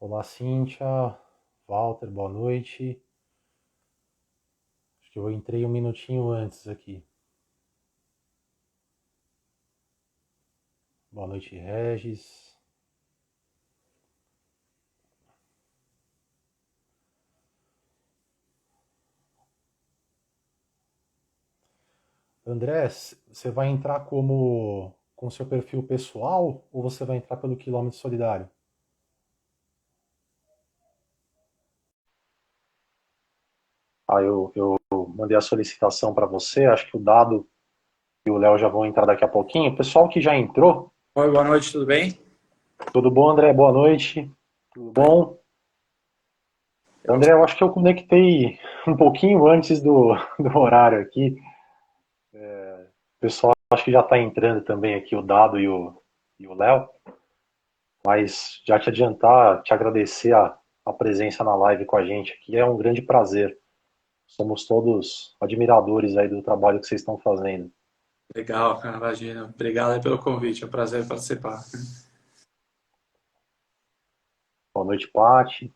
Olá, Cíntia, Walter, boa noite. Acho que eu entrei um minutinho antes aqui. Boa noite, Regis. André, você vai entrar como com seu perfil pessoal ou você vai entrar pelo quilômetro solidário? Eu mandei a solicitação para você, acho que o Dado e o Léo já vão entrar daqui a pouquinho. O pessoal que já entrou, Oi, boa noite, tudo bem? tudo bom, André? Boa noite. Tudo bom? Eu- André, eu acho que eu conectei um pouquinho antes do horário aqui. O pessoal acho que já está entrando também aqui, o Dado e o Léo. Mas já te adiantar, te agradecer a presença na live com a gente aqui. É um grande prazer. Somos todos admiradores aí do trabalho que vocês estão fazendo. Legal, cara, imagina. Obrigado aí pelo convite, é um prazer participar. Boa noite, Paty.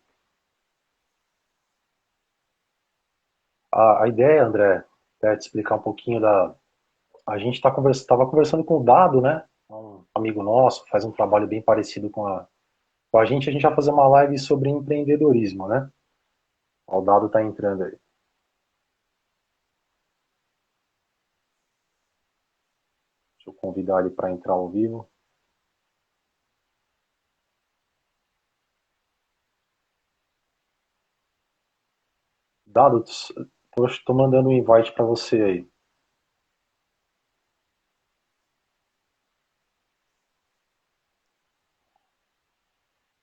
A ideia, André, é te explicar um pouquinho da. A gente estava conversando com o Dado, né? Um amigo nosso, faz um trabalho bem parecido com a gente. A gente vai fazer uma live sobre empreendedorismo, né? O Dado está entrando aí. Deixa eu convidar ele para entrar ao vivo. Dado, estou mandando um invite para você aí.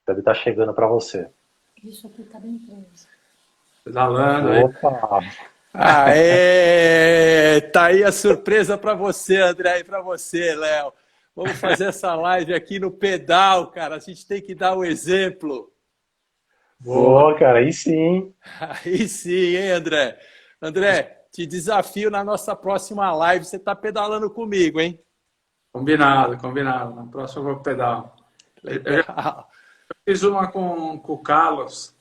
Deve estar chegando para você. Deixa eu apertar bem preso. Pedalando aí. Opa! Aê! Tá aí a surpresa para você, André, e para você, Léo. Vamos fazer essa live aqui no pedal, cara. A gente tem que dar o exemplo. Boa. Ô, cara, aí sim. Aí sim, hein, André? André, te desafio na nossa próxima live. Você tá pedalando comigo, hein? Combinado, combinado. No próximo eu vou pedal. Eu já Legal. fiz uma com o Carlos,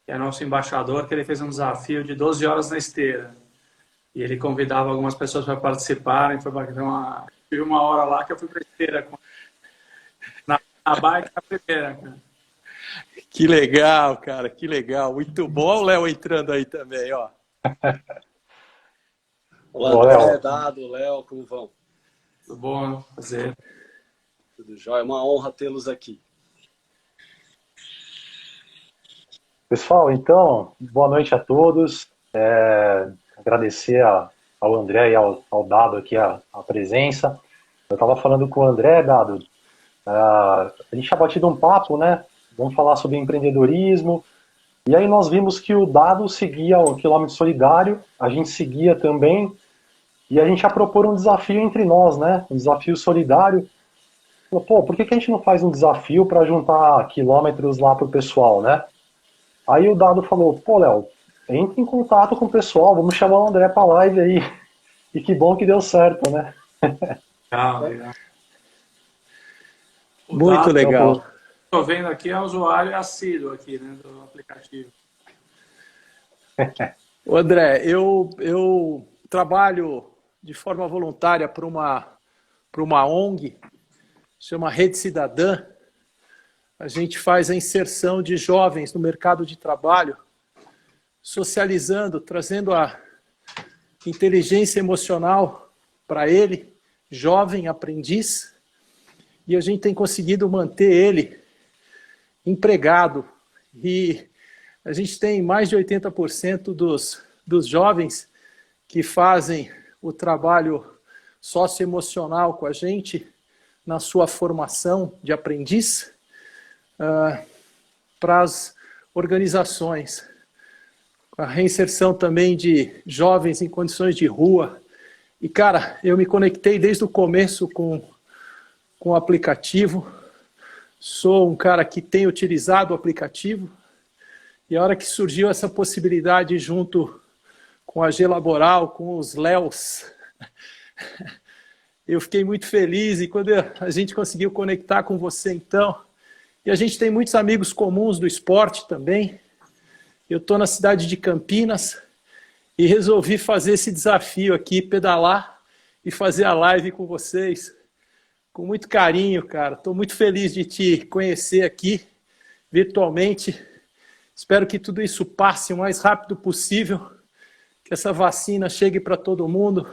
que é nosso embaixador, que ele fez um desafio de 12 horas na esteira. E ele convidava algumas pessoas para participarem. Tive uma hora lá que eu fui para esteira na bike a primeira, cara. Que legal, cara, que legal. Muito bom. Olha o Léo entrando aí também, ó. Olá, Ô, André, Léo. Dado, Léo, como vão? Tudo bom fazer. Tudo jóia? É uma honra tê-los aqui. Pessoal, então, boa noite a todos. Agradecer ao André e ao Dado aqui a presença. Eu estava falando com o André, Dado. A gente tinha batido um papo, né? Vamos falar sobre empreendedorismo. E aí nós vimos que o Dado seguia o Quilômetro Solidário, a gente seguia também. E a gente ia propor um desafio entre nós, né? Um desafio solidário. Falou, pô, por que a gente não faz um desafio para juntar quilômetros lá pro pessoal, né? Aí o Dado falou, pô, Léo, entre em contato com o pessoal, vamos chamar o André pra live aí. E que bom que deu certo, né? Legal, legal. O Muito dado que Então, legal. eu estou vendo aqui é usuário assíduo aqui, né, do aplicativo. Ô, André, eu trabalho de forma voluntária para uma ONG, chama Rede Cidadã. A gente faz a inserção de jovens no mercado de trabalho, socializando, trazendo a inteligência emocional para ele, jovem aprendiz, e a gente tem conseguido manter ele empregado. E a gente tem mais de 80% dos jovens que fazem o trabalho socioemocional com a gente na sua formação de aprendiz para as organizações. A reinserção também de jovens em condições de rua. E, cara, eu me conectei desde o começo com o aplicativo. Sou um cara que tem utilizado o aplicativo. E a hora que surgiu essa possibilidade junto com a G Laboral, com os Léos, eu fiquei muito feliz. E quando a gente conseguiu conectar com você, então, E a gente tem muitos amigos comuns do esporte também. Eu estou na cidade de Campinas e resolvi fazer esse desafio aqui, pedalar e fazer a live com vocês. Com muito carinho, cara. Estou muito feliz de te conhecer aqui virtualmente. Espero que tudo isso passe o mais rápido possível, que essa vacina chegue para todo mundo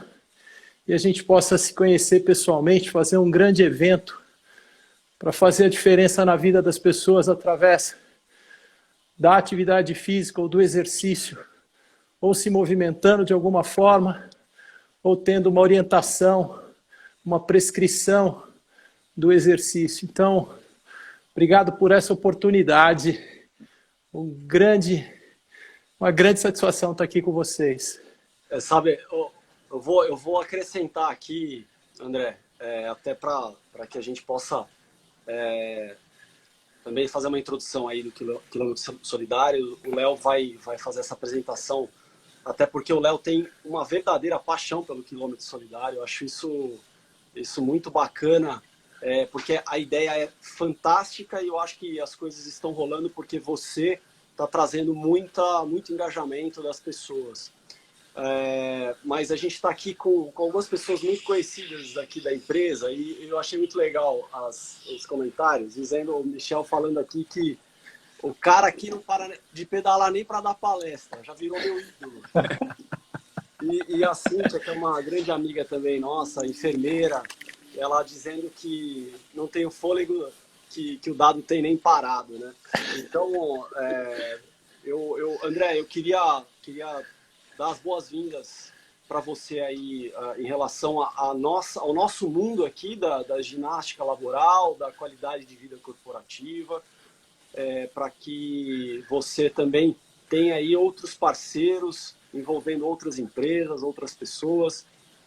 e a gente possa se conhecer pessoalmente, fazer um grande evento para fazer a diferença na vida das pessoas através da atividade física ou do exercício, ou se movimentando de alguma forma, ou tendo uma orientação, uma prescrição do exercício. Então, obrigado por essa oportunidade. Uma grande satisfação estar aqui com vocês. Sabe, eu vou acrescentar aqui, André, até para que a gente possa também fazer uma introdução aí do Quilômetro Solidário. O Léo vai fazer essa apresentação, até porque o Léo tem uma verdadeira paixão pelo Quilômetro Solidário. Eu acho isso muito bacana, porque a ideia é fantástica e eu acho que as coisas estão rolando porque você está trazendo muito engajamento das pessoas. Mas a gente está aqui com algumas pessoas muito conhecidas aqui da empresa e eu achei muito legal os comentários, dizendo, o Michel falando aqui que o cara aqui não para de pedalar nem para dar palestra, já virou meu ídolo. E a Cíntia, que é uma grande amiga também nossa, enfermeira, ela dizendo que não tem o fôlego que o Dado tem nem parado, né? Então, André, eu queria dar as boas-vindas para você aí em relação ao nosso mundo aqui da ginástica laboral, da qualidade de vida corporativa, para que você também tenha aí outros parceiros envolvendo outras empresas, outras pessoas,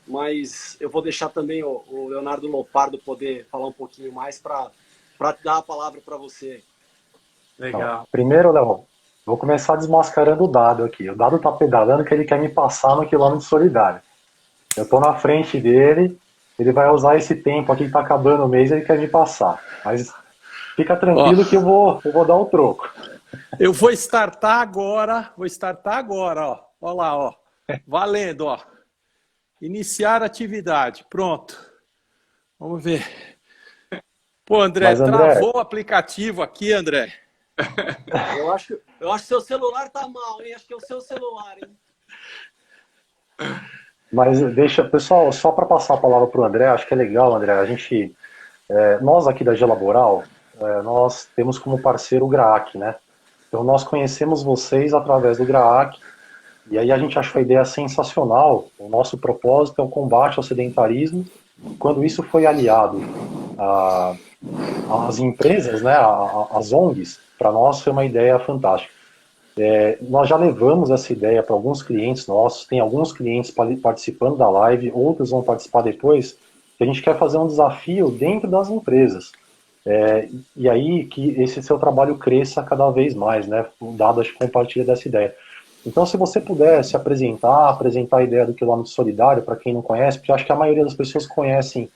mas eu vou deixar também o Leonardo Lopardo poder falar um pouquinho mais para dar a palavra para você. Legal. Primeiro, Léo, vou começar desmascarando o Dado aqui. O Dado está pedalando que ele quer me passar no Quilômetro Solidário. Eu estou na frente dele, ele vai usar esse tempo aqui que está acabando o mês, ele quer me passar. Mas fica tranquilo que eu vou dar o troco. Eu vou startar agora, ó. Ó lá, ó. Valendo, ó. Iniciar atividade. Pronto. Vamos ver. Pô, André, travou o aplicativo aqui, André. Eu acho que seu celular tá mal, hein? Acho que é o seu celular, hein? Mas pessoal, só para passar a palavra para o André, acho que é legal, André, nós aqui da Gelaboral, nós temos como parceiro o GRAAC, né? Então nós conhecemos vocês através do GRAAC, e aí a gente achou a ideia sensacional. O nosso propósito é o combate ao sedentarismo. Quando isso foi aliado às empresas, né, às ONGs, para nós foi uma ideia fantástica. Nós já levamos essa ideia para alguns clientes nossos, tem alguns clientes participando da live, outros vão participar depois, que a gente quer fazer um desafio dentro das empresas. E aí que esse seu trabalho cresça cada vez mais, né? O Dado acho que compartilha dessa ideia. Então, se você puder se apresentar a ideia do Quilômetro Solidário, para quem não conhece, porque eu acho que a maioria das pessoas conhecem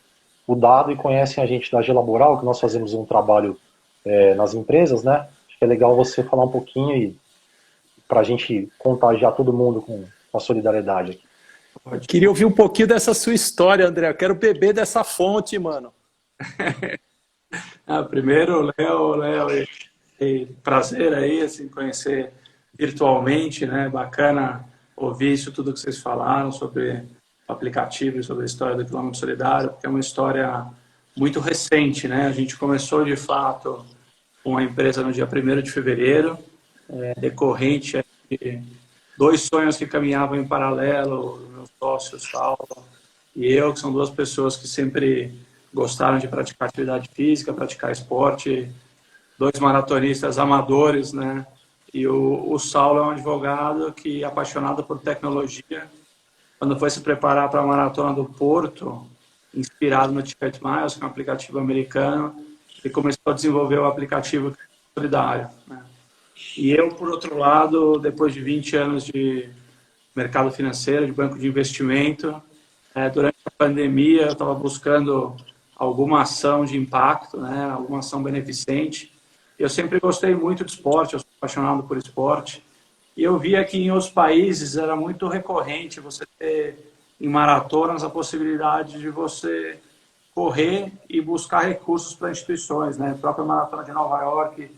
o Dado e conhecem a gente da Gelaboral, que nós fazemos um trabalho nas empresas, né? Acho que é legal você falar um pouquinho para a gente contagiar todo mundo com a solidariedade aqui. Queria ouvir um pouquinho dessa sua história, André. Eu quero beber dessa fonte, mano. Primeiro, Léo, prazer aí, assim, conhecer virtualmente, né? Bacana ouvir isso tudo que vocês falaram sobre o aplicativo e sobre a história do Quilômetro Solidário, porque é uma história muito recente, né? A gente começou, de fato, com a empresa no dia 1º de fevereiro, decorrente de 2 sonhos que caminhavam em paralelo, meus sócios, Paulo e eu, que são 2 pessoas que sempre gostaram de praticar atividade física, praticar esporte, 2 maratonistas amadores, né? E o Saulo é um advogado que é apaixonado por tecnologia. Quando foi se preparar para a Maratona do Porto, inspirado no Ticket Miles, que é um aplicativo americano, ele começou a desenvolver o aplicativo solidário, né? E eu, por outro lado, depois de 20 anos de mercado financeiro, de banco de investimento, durante a pandemia eu estava buscando alguma ação de impacto, né, alguma ação beneficente, Eu sempre gostei muito de esporte, eu sou apaixonado por esporte. E eu via que em outros países era muito recorrente você ter em maratonas a possibilidade de você correr e buscar recursos para instituições, né? A própria Maratona de Nova York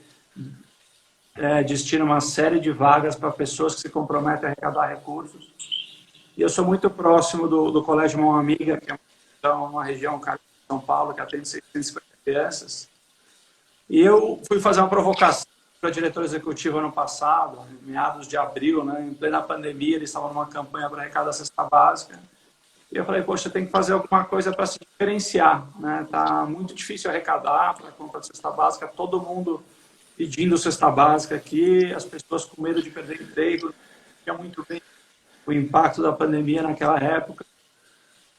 destina uma série de vagas para pessoas que se comprometem a arrecadar recursos. E eu sou muito próximo do Colégio Mão Amiga, que é uma região de São Paulo que atende 650 crianças. E eu fui fazer uma provocação para o diretor executivo ano passado, em meados de abril, né, em plena pandemia, eles estavam numa campanha para arrecadar a cesta básica. E eu falei, poxa, tem que fazer alguma coisa para se diferenciar. Né? Tá muito difícil arrecadar para a compra de cesta básica, todo mundo pedindo cesta básica aqui, as pessoas com medo de perder emprego, não muito bem o impacto da pandemia naquela época.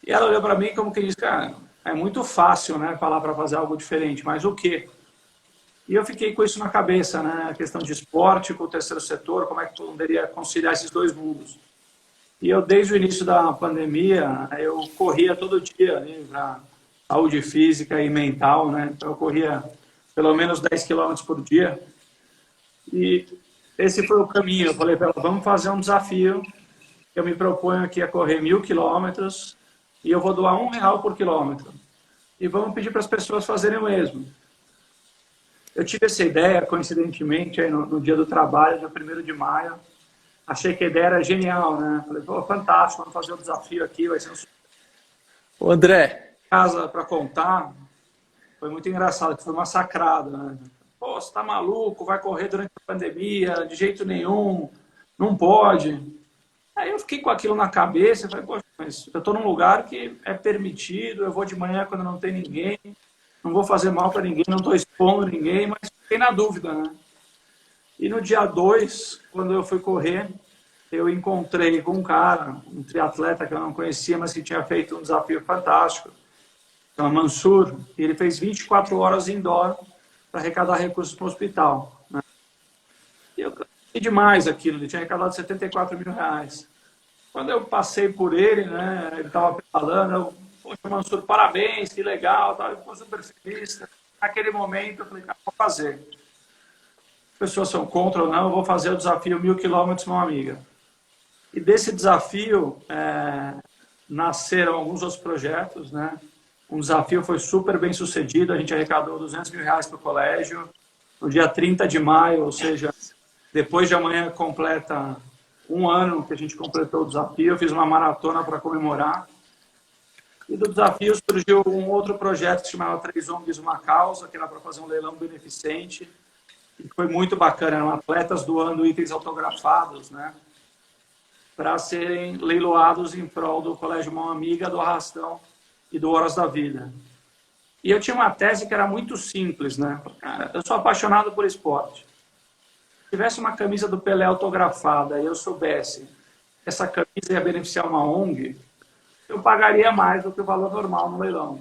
E ela olhou para mim como que disse, cara, é muito fácil, né, falar para fazer algo diferente, mas o quê? E eu fiquei com isso na cabeça, né, a questão de esporte com o terceiro setor, como é que poderia conciliar esses dois mundos. E eu, desde o início da pandemia, eu corria todo dia, né, para saúde física e mental, né, então eu corria pelo menos 10 quilômetros por dia. E esse foi o caminho. Eu falei para ela, vamos fazer um desafio. Eu me proponho aqui a correr 1.000 quilômetros e eu vou doar R$1 por quilômetro. E vamos pedir para as pessoas fazerem o mesmo. Eu tive essa ideia, coincidentemente, aí no dia do trabalho, dia 1º de maio. Achei que a ideia era genial, né? Falei, pô, fantástico, vamos fazer o desafio aqui, vai ser Ô, André, casa para contar. Foi muito engraçado, foi massacrado, né? Pô, você tá maluco, vai correr durante a pandemia, de jeito nenhum, não pode. Aí eu fiquei com aquilo na cabeça, falei, poxa, mas eu tô num lugar que é permitido, eu vou de manhã quando não tem ninguém, não vou fazer mal para ninguém, não tô expondo ninguém, mas fiquei na dúvida, né? E no dia 2, quando eu fui correr, eu encontrei com um cara, um triatleta que eu não conhecia, mas que tinha feito um desafio fantástico, chama Mansur, e ele fez 24 horas indoor para arrecadar recursos para o hospital. Né? E eu cansei demais aquilo, ele tinha arrecadado R$74 mil. Quando eu passei por ele, né, ele estava pedalando, eu, poxa, Mansur, parabéns, que legal, tá? Eu ficou super feliz. Naquele momento, eu falei, cara, vou fazer. As pessoas são contra ou não, eu vou fazer o desafio 1.000 quilômetros, Mão Amiga. E desse desafio nasceram alguns outros projetos, né? Um desafio foi super bem sucedido, a gente arrecadou R$200 mil para o colégio. No dia 30 de maio, ou seja, depois de amanhã completa 1 ano que a gente completou o desafio, eu fiz uma maratona para comemorar. E do desafio surgiu um outro projeto que se chamava 3 ONGs Uma Causa, que era para fazer um leilão beneficente. E foi muito bacana, eram atletas doando itens autografados, né? Para serem leiloados em prol do Colégio Mão Amiga, do Arrastão e do Horas da Vida. E eu tinha uma tese que era muito simples, né? Cara, eu sou apaixonado por esporte. Se tivesse uma camisa do Pelé autografada e eu soubesse que essa camisa ia beneficiar uma ONG, eu pagaria mais do que o valor normal no leilão.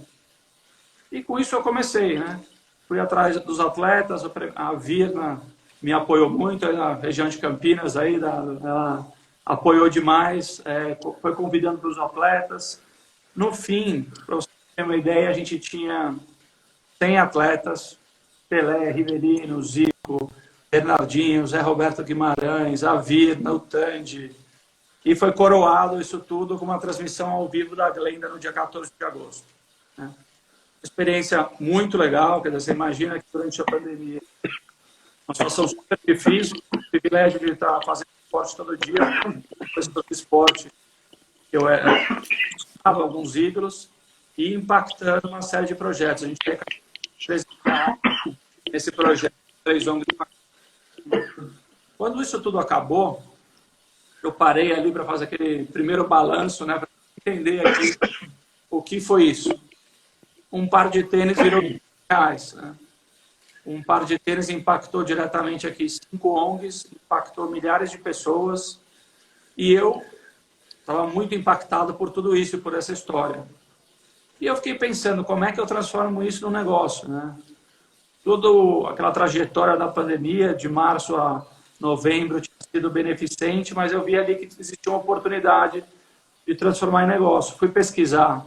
E com isso eu comecei, né? Fui atrás dos atletas, a Virna me apoiou muito, na região de Campinas, aí, ela apoiou demais, foi convidando para os atletas. No fim, para você ter uma ideia, a gente tinha 100 atletas, Pelé, Rivelino, Zico, Bernardinho, Zé Roberto Guimarães, a Virna, o Tandy, e foi coroado isso tudo com uma transmissão ao vivo da Glenda no dia 14 de agosto. Né? Experiência muito legal, quer dizer, você imagina que durante a pandemia, uma situação super difícil, o privilégio de estar fazendo esporte todo dia, depois do esporte, eu estava alguns ídolos e impactando uma série de projetos. A gente quer apresentar esse projeto 3 ONGs. Quando isso tudo acabou, eu parei ali para fazer aquele primeiro balanço, né, para entender aqui o que foi isso. Um par de tênis virou R$1.000. Né? Um par de tênis impactou diretamente aqui 5 ONGs, impactou milhares de pessoas e eu estava muito impactado por tudo isso, por essa história. E eu fiquei pensando, como é que eu transformo isso num negócio, né? Toda aquela trajetória da pandemia, de março a novembro, tinha sido beneficente, mas eu vi ali que existia uma oportunidade de transformar em negócio. Fui pesquisar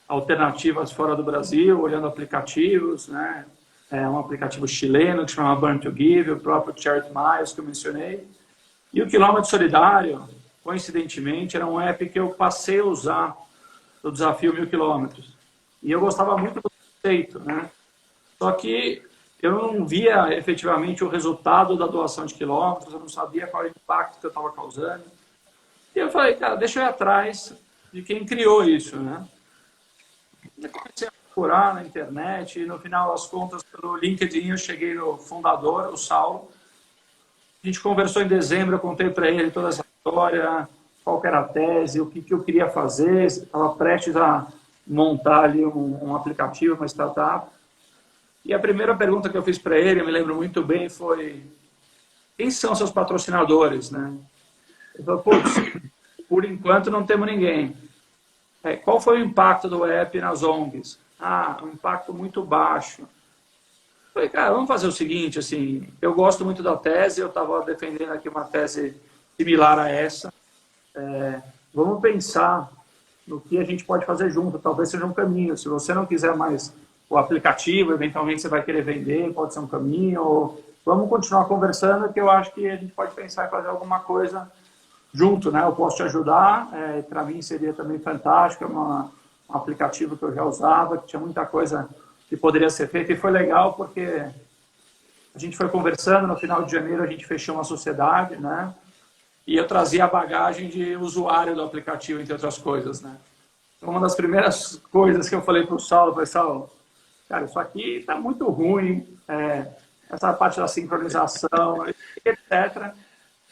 alternativas fora do Brasil, olhando aplicativos, né? um aplicativo chileno que chama Burn to Give, o próprio Charity Miles que eu mencionei. E o Quilômetro Solidário, coincidentemente, era um app que eu passei a usar no desafio 1000 quilômetros. E eu gostava muito do conceito, né? Só que eu não via efetivamente o resultado da doação de quilômetros, eu não sabia qual era o impacto que eu estava causando. E eu falei, cara, deixa eu ir atrás de quem criou isso, né? Eu comecei a procurar na internet e no final das contas, pelo LinkedIn, eu cheguei no fundador, o Saulo. A gente conversou em dezembro, eu contei para ele toda essa história, qual que era a tese, o que eu queria fazer, estava prestes a montar ali um aplicativo, uma startup. E a primeira pergunta que eu fiz para ele, eu me lembro muito bem, foi: quem são seus patrocinadores, né? Ele falou, putz, por enquanto não temos ninguém. Qual foi o impacto do app nas ONGs? Um impacto muito baixo. Eu falei, cara, vamos fazer o seguinte, assim, eu gosto muito da tese, eu estava defendendo aqui uma tese similar a essa. Vamos pensar no que a gente pode fazer junto, talvez seja um caminho. Se você não quiser mais o aplicativo, eventualmente você vai querer vender, pode ser um caminho, ou vamos continuar conversando, que eu acho que a gente pode pensar em fazer alguma coisa junto, né? Eu posso te ajudar, para mim seria também fantástico, um aplicativo que eu já usava, que tinha muita coisa que poderia ser feita, e foi legal porque a gente foi conversando, no final de janeiro a gente fechou uma sociedade, né? E eu trazia a bagagem de usuário do aplicativo, entre outras coisas, né? Então, uma das primeiras coisas que eu falei para o Saulo, foi, Saulo, cara, isso aqui está muito ruim, essa parte da sincronização, etc.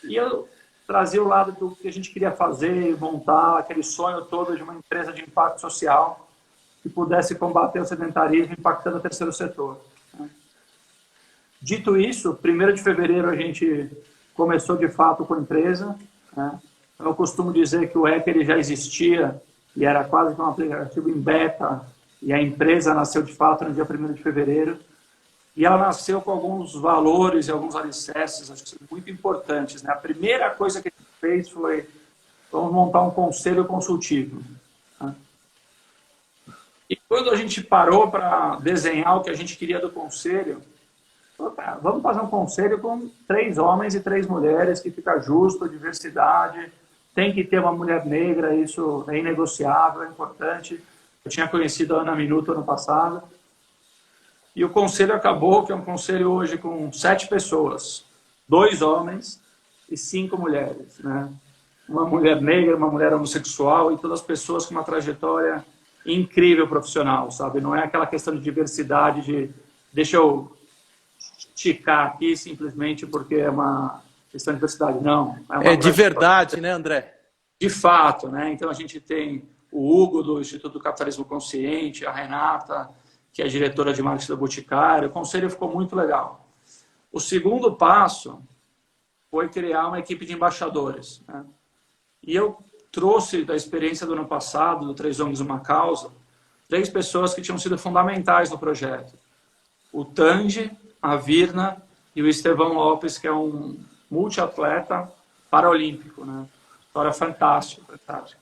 E eu trazia o lado do que a gente queria fazer, montar aquele sonho todo de uma empresa de impacto social que pudesse combater o sedentarismo impactando o terceiro setor, né? Dito isso, 1º de fevereiro a gente começou de fato com a empresa, né? Eu costumo dizer que o app ele já existia e era quase que um aplicativo em beta, e a empresa nasceu de fato no dia 1º de fevereiro, e ela nasceu com alguns valores e alguns alicerces, acho que são muito importantes, né? A primeira coisa que a gente fez foi, vamos montar um conselho consultivo, né? E quando a gente parou para desenhar o que a gente queria do conselho, vamos fazer um conselho com 3 homens e 3 mulheres, que fica justo, diversidade, tem que ter uma mulher negra, isso é inegociável, é importante. Eu tinha conhecido a Ana Minuto ano passado. E o conselho acabou, que é um conselho hoje com 7 pessoas, 2 homens e 5 mulheres, né? Uma mulher negra, uma mulher homossexual e todas as pessoas com uma trajetória incrível profissional, sabe? Não é aquela questão de diversidade, de deixa eu esticar aqui simplesmente porque é uma questão de diversidade. Não. É de verdade, né, André? De fato, né? Então a gente tem o Hugo, do Instituto do Capitalismo Consciente, a Renata, que é diretora de marketing do Boticário. O conselho ficou muito legal. O segundo passo foi criar uma equipe de embaixadores, né? E eu trouxe da experiência do ano passado, do 3 ONGs Uma Causa, 3 pessoas que tinham sido fundamentais no projeto. O Tandy, a Virna e o Estevão Lopes, que é um multiatleta paraolímpico, né? História fantástica, fantástica.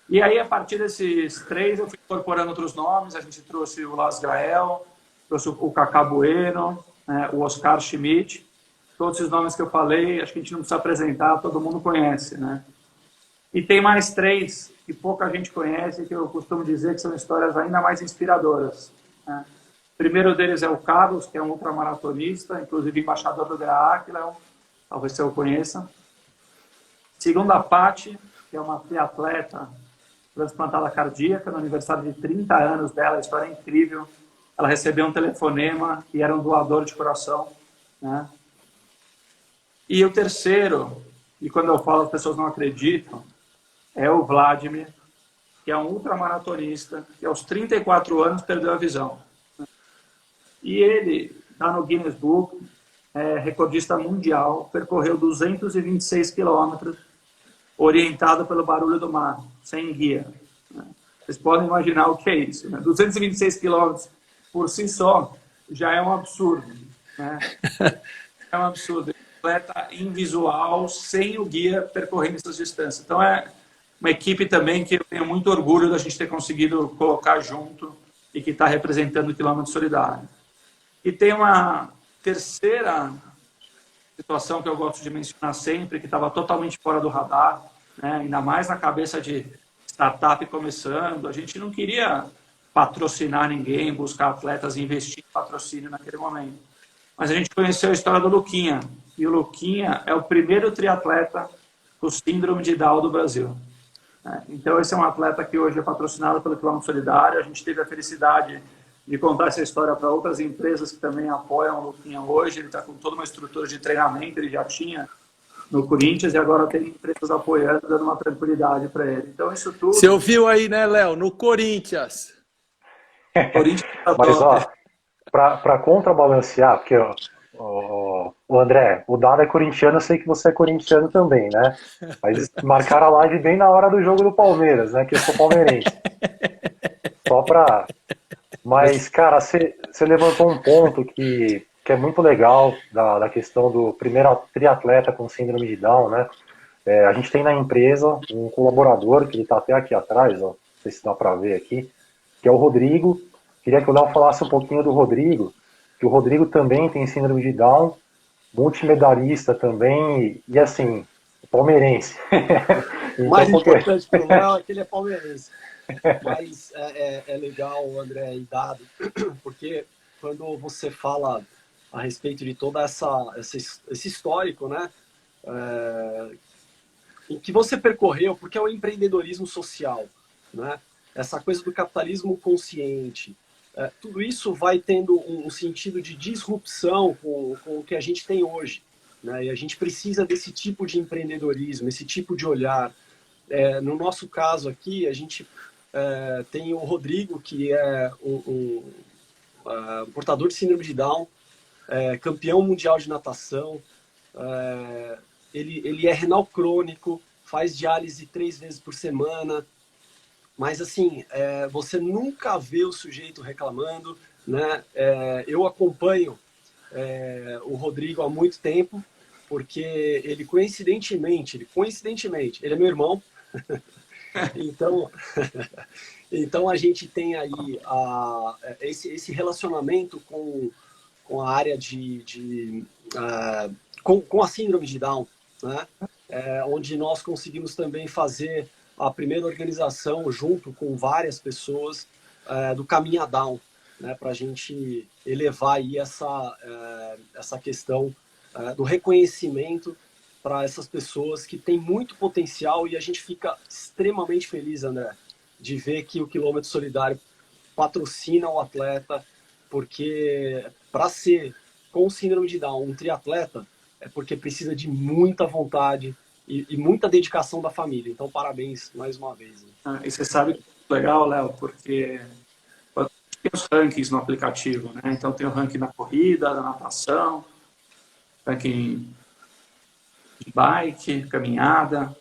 E aí, a partir desses 3, eu fui incorporando outros nomes. A gente trouxe o Las Gael, trouxe o Cacá Bueno, né, o Oscar Schmidt. Todos esses nomes que eu falei, acho que a gente não precisa apresentar, todo mundo conhece, né? E tem mais 3 que pouca gente conhece, que eu costumo dizer que são histórias ainda mais inspiradoras, né? O primeiro deles é o Carlos, que é um ultramaratonista, inclusive embaixador do GRAAC, Léo, talvez você o conheça. Segundo, a Paty, que é uma triatleta transplantada cardíaca, no aniversário de 30 anos dela, a história é incrível. Ela recebeu um telefonema e era um doador de coração, né? E o terceiro, e quando eu falo as pessoas não acreditam, é o Vladimir, que é um ultramaratonista, que aos 34 anos perdeu a visão. E ele está no Guinness Book, recordista mundial, percorreu 226 quilômetros, orientado pelo barulho do mar, sem guia. Vocês podem imaginar o que é isso, né? 226 quilômetros por si só já é um absurdo, né? É um absurdo. Atleta invisual, sem o guia, percorrendo essas distâncias. Então é uma equipe também que eu tenho muito orgulho da gente ter conseguido colocar junto e que está representando o Quilômetro Solidário. E tem uma terceira situação que eu gosto de mencionar sempre, que estava totalmente fora do radar, né? Ainda mais na cabeça de startup começando. A gente não queria patrocinar ninguém, buscar atletas e investir em patrocínio naquele momento. Mas a gente conheceu a história do Luquinha. E o Luquinha é o primeiro triatleta com síndrome de Down do Brasil. Então, esse é um atleta que hoje é patrocinado pelo Quilômetro Solidário. A gente teve a felicidade de contar essa história para outras empresas que também apoiam o Luquinha hoje. Ele está com toda uma estrutura de treinamento, ele já tinha no Corinthians e agora tem empresas apoiando, dando uma tranquilidade para ele. Então, isso tudo... Você ouviu aí, né, Léo? No Corinthians. Corinthians tá Mas, top. ó, para contrabalancear, porque o André, o Dado é corintiano, eu sei que você é corintiano também, né? Mas marcaram a live bem na hora do jogo do Palmeiras, né? Que eu sou palmeirense. Só pra... Mas, cara, você levantou um ponto que é muito legal da questão do primeiro triatleta com síndrome de Down, né? A gente tem na empresa um colaborador, que ele está até aqui atrás, ó, não sei se dá para ver aqui, que é o Rodrigo. Queria que o Léo falasse um pouquinho do Rodrigo, que o Rodrigo também tem síndrome de Down, multimedalhista também, e assim, palmeirense. O Então, mais importante para o Léo é que ele é palmeirense. Mas é legal, André, e Dado, porque quando você fala a respeito de toda esse histórico, né, em que você percorreu, porque é o empreendedorismo social, né, essa coisa do capitalismo consciente, tudo isso vai tendo um sentido de disrupção com o que a gente tem hoje, né, e a gente precisa desse tipo de empreendedorismo, esse tipo de olhar. No nosso caso aqui, a gente tem o Rodrigo, que é um portador de síndrome de Down, campeão mundial de natação, ele é renal crônico, faz diálise 3 vezes por semana, mas assim, você nunca vê o sujeito reclamando, né? Eu acompanho o Rodrigo há muito tempo, porque ele coincidentemente, ele é meu irmão, então a gente tem aí esse relacionamento com a área com a síndrome de Down, né? Onde nós conseguimos também fazer a primeira organização junto com várias pessoas do Caminha Down, né? Para a gente elevar aí essa questão do reconhecimento para essas pessoas que têm muito potencial, e a gente fica extremamente feliz, André, de ver que o Quilômetro Solidário patrocina o atleta, porque para ser com síndrome de Down um triatleta é porque precisa de muita vontade e muita dedicação da família. Então, parabéns mais uma vez. Né? E você sabe que é legal, Léo, porque tem os rankings no aplicativo, né? Então tem o ranking na corrida, na natação, ranking de bike, caminhada.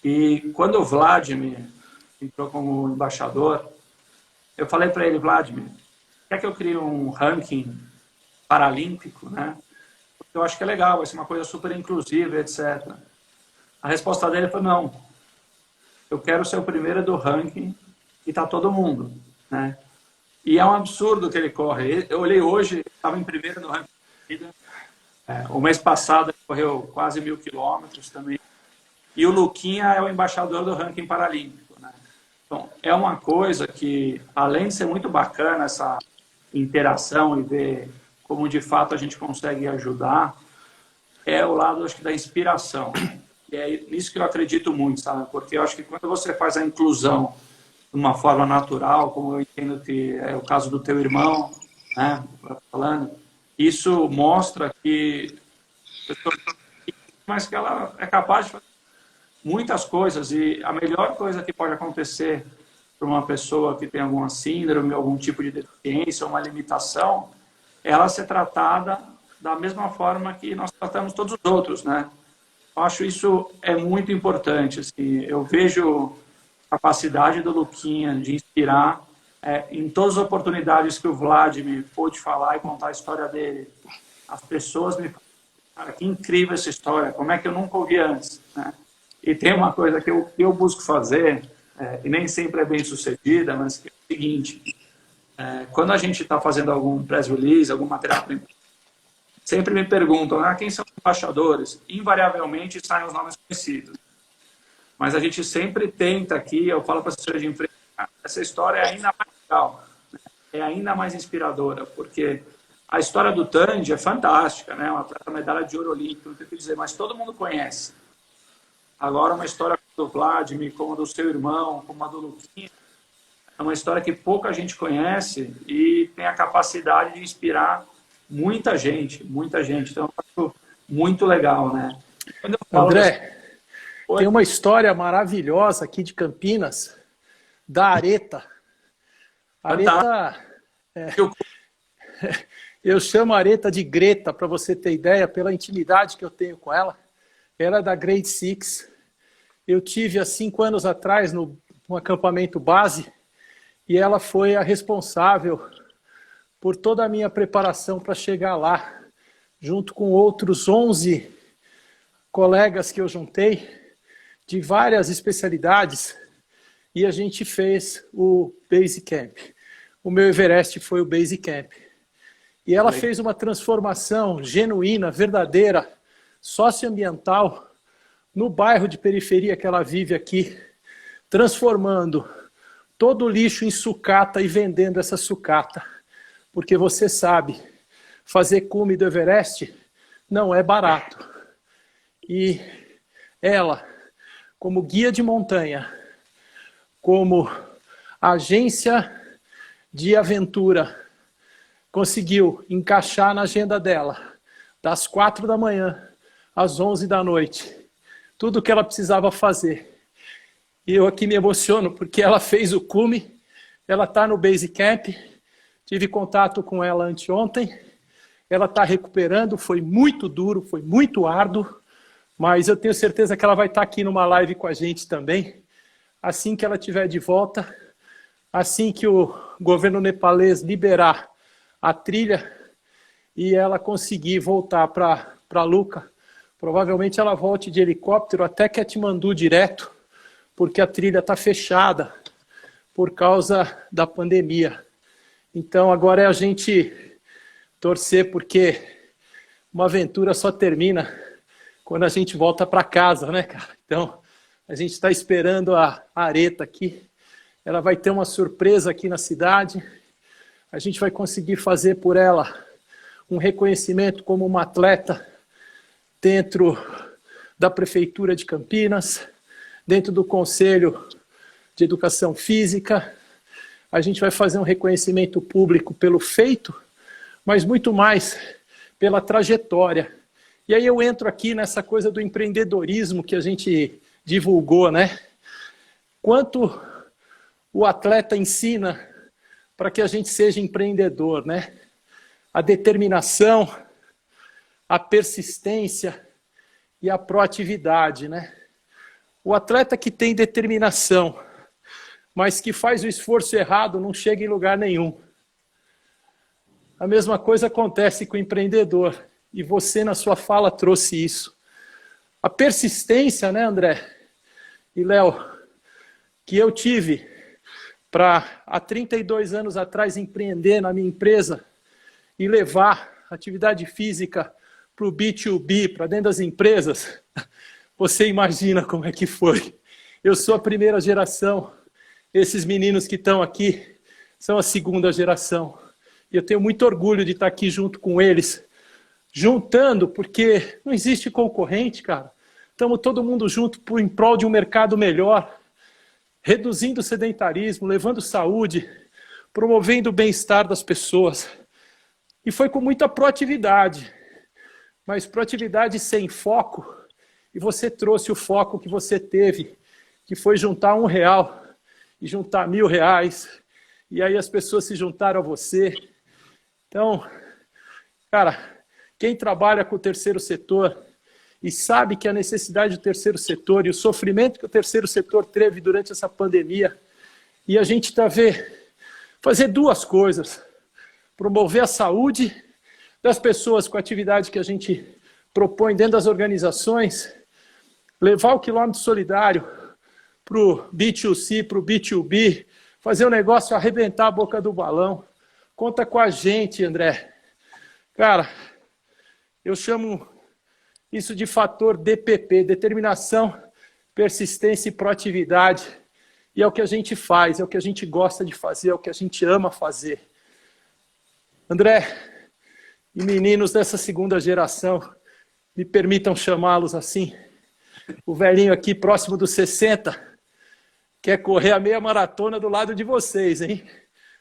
E quando o Vladimir entrou como embaixador, eu falei para ele: Vladimir, quer que eu crie um ranking paralímpico, né? Porque eu acho que é legal, vai ser uma coisa super inclusiva, etc. A resposta dele foi: não, eu quero ser o primeiro do ranking e tá todo mundo, né? E é um absurdo que ele corre. Eu olhei hoje, estava em primeiro no ranking de corrida. O mês passado ele correu quase 1.000 quilômetros também. E o Luquinha é o embaixador do ranking paralímpico, né? Então, é uma coisa que, além de ser muito bacana essa interação e ver como de fato a gente consegue ajudar, é o lado, acho que, da inspiração. E é nisso que eu acredito muito, sabe? Porque eu acho que quando você faz a inclusão de uma forma natural, como eu entendo que é o caso do teu irmão, né, falando, isso mostra que mas que ela é capaz de fazer muitas coisas, e a melhor coisa que pode acontecer para uma pessoa que tem alguma síndrome, algum tipo de deficiência, uma limitação, é ela ser tratada da mesma forma que nós tratamos todos os outros, né? Eu acho isso é muito importante. Assim, eu vejo a capacidade do Luquinha de inspirar em todas as oportunidades que o Vladimir pôde falar e contar a história dele. As pessoas me falam: cara, que incrível essa história, como é que eu nunca ouvi antes, né? E tem uma coisa que eu busco fazer, e nem sempre é bem sucedida, mas que é o seguinte: quando a gente está fazendo algum press release, algum material, sempre me perguntam, quem são os embaixadores? Invariavelmente saem os nomes conhecidos. Mas a gente sempre tenta aqui, eu falo para a assessoria de imprensa, essa história é ainda mais legal, é ainda mais inspiradora, porque a história do Tandy é fantástica, né? Uma atleta medalha de ouro olímpico, não tem o que dizer, mas todo mundo conhece. Agora, uma história do Vladimir, como a do seu irmão, como a do Luquinha, é uma história que pouca gente conhece e tem a capacidade de inspirar muita gente, muita gente. Então, eu acho muito legal, né? Quando eu falo André, tem uma história maravilhosa aqui de Campinas, da Areta. Areta, eu chamo a Areta de Greta, para você ter ideia, pela intimidade que eu tenho com ela. Ela é da Grade 6. Eu tive há 5 anos atrás no acampamento base e ela foi a responsável por toda a minha preparação para chegar lá, junto com outros 11 colegas que eu juntei, de várias especialidades, e a gente fez o Base Camp. O meu Everest foi o Base Camp. E ela fez uma transformação genuína, verdadeira, socioambiental, no bairro de periferia que ela vive aqui, transformando todo o lixo em sucata e vendendo essa sucata. Porque você sabe, fazer cume do Everest não é barato. E ela, como guia de montanha, como agência de aventura, conseguiu encaixar na agenda dela, das 4 da manhã às 11 da noite, tudo o que ela precisava fazer. E eu aqui me emociono, porque ela fez o cume, ela está no Base Camp, tive contato com ela anteontem, ela está recuperando, foi muito duro, foi muito árduo, mas eu tenho certeza que ela vai estar aqui numa live com a gente também, assim que ela estiver de volta, assim que o governo nepalês liberar a trilha e ela conseguir voltar para Luca. Provavelmente ela volte de helicóptero até Katmandu direto, porque a trilha está fechada por causa da pandemia. Então agora é a gente torcer, porque uma aventura só termina quando a gente volta para casa, né, cara? Então a gente está esperando a Areta aqui. Ela vai ter uma surpresa aqui na cidade. A gente vai conseguir fazer por ela um reconhecimento como uma atleta dentro da Prefeitura de Campinas, dentro do Conselho de Educação Física. A gente vai fazer um reconhecimento público pelo feito, mas muito mais pela trajetória. E aí eu entro aqui nessa coisa do empreendedorismo que a gente divulgou, né? Quanto o atleta ensina para que a gente seja empreendedor, né? A determinação, a persistência e a proatividade, né? O atleta que tem determinação, mas que faz o esforço errado, não chega em lugar nenhum. A mesma coisa acontece com o empreendedor, e você na sua fala trouxe isso. A persistência, né, André e Léo, que eu tive para, há 32 anos atrás, empreender na minha empresa e levar atividade física para o B2B, para dentro das empresas, você imagina como é que foi. Eu sou a primeira geração, esses meninos que estão aqui são a segunda geração. E eu tenho muito orgulho de estar aqui junto com eles, juntando, porque não existe concorrente, cara. Estamos todo mundo junto em prol de um mercado melhor, reduzindo o sedentarismo, levando saúde, promovendo o bem-estar das pessoas. E foi com muita proatividade, mas proatividade sem foco, e você trouxe o foco que você teve, que foi juntar R$1 e juntar R$1.000, e aí as pessoas se juntaram a você. Então, cara, quem trabalha com o terceiro setor e sabe que a necessidade do terceiro setor e o sofrimento que o terceiro setor teve durante essa pandemia, e a gente está fazer 2 coisas: promover a saúde das pessoas com a atividade que a gente propõe dentro das organizações, levar o quilômetro solidário para o B2C, para o B2B, fazer o negócio arrebentar a boca do balão. Conta com a gente, André. Cara, eu chamo isso de fator DPP, determinação, persistência e proatividade. E é o que a gente faz, é o que a gente gosta de fazer, é o que a gente ama fazer. André, e meninos dessa segunda geração, me permitam chamá-los assim. O velhinho aqui, próximo dos 60, quer correr a meia maratona do lado de vocês, hein?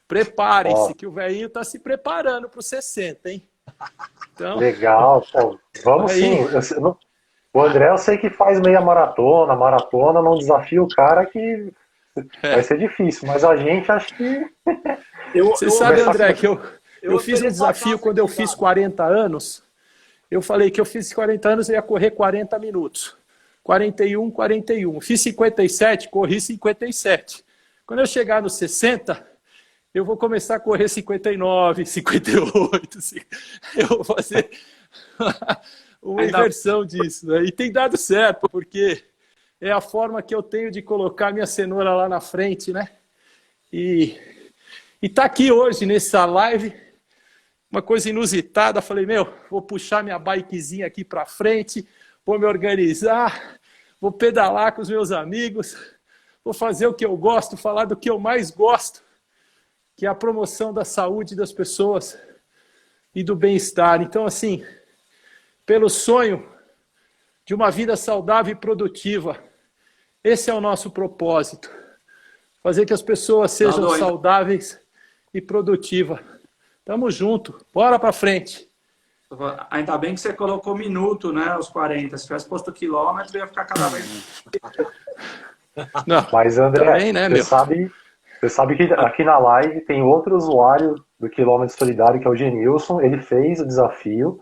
Preparem-se, que o velhinho está se preparando para os 60, hein? Então, Legal, pô, vamos aí. sim. O André eu sei que faz meia maratona, não desafia o cara que vai ser difícil, mas a gente acho que... Você sabe, começar André, com- que eu fiz um desafio quando eu fiz 40 anos. Eu falei que eu fiz 40 anos e ia correr 40 minutos. 41, 41. Fiz 57, corri 57. Quando eu chegar nos 60, eu vou começar a correr 59, 58. Eu vou fazer uma inversão disso, né? E tem dado certo, porque é a forma que eu tenho de colocar minha cenoura lá na frente, né? E tá aqui hoje, nessa live, uma coisa inusitada. Falei, vou puxar minha bikezinha aqui para frente, vou me organizar, vou pedalar com os meus amigos, vou fazer o que eu gosto, falar do que eu mais gosto, que é a promoção da saúde das pessoas e do bem-estar. Então, assim, pelo sonho de uma vida saudável e produtiva, esse é o nosso propósito. Fazer que as pessoas sejam saudáveis e produtivas. Tamo junto. Bora pra frente. Ainda bem que você colocou minuto, né? Os 40. Se tivesse posto quilômetro, ia ficar cada vez. Não, Mas, André, também, né, você sabe que aqui na live tem outro usuário do Quilômetro Solidário, que é o Genilson. Ele fez o desafio.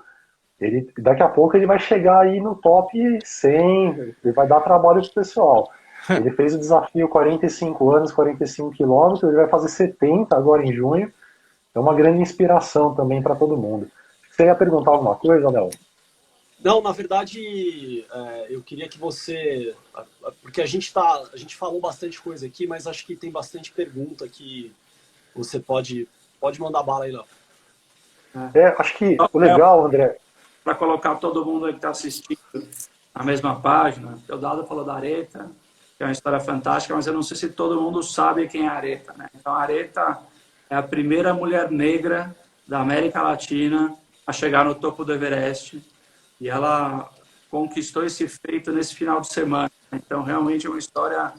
Daqui a pouco ele vai chegar aí no top 100. Ele vai dar trabalho pro pessoal. Ele fez o desafio 45 anos, 45 quilômetros. Ele vai fazer 70 agora em junho. É uma grande inspiração também para todo mundo. Você ia perguntar alguma coisa, Léo? Não, na verdade, eu queria que você... Porque a gente falou bastante coisa aqui, mas acho que tem bastante pergunta que você pode mandar bala aí, Léo. Acho que o legal, André... Para colocar todo mundo aí que está assistindo na mesma página, o Dado falou da Areta, que é uma história fantástica, mas eu não sei se todo mundo sabe quem é a Areta, né? Então, a Areta é a primeira mulher negra da América Latina a chegar no topo do Everest, e ela conquistou esse feito nesse final de semana. Então, realmente é uma história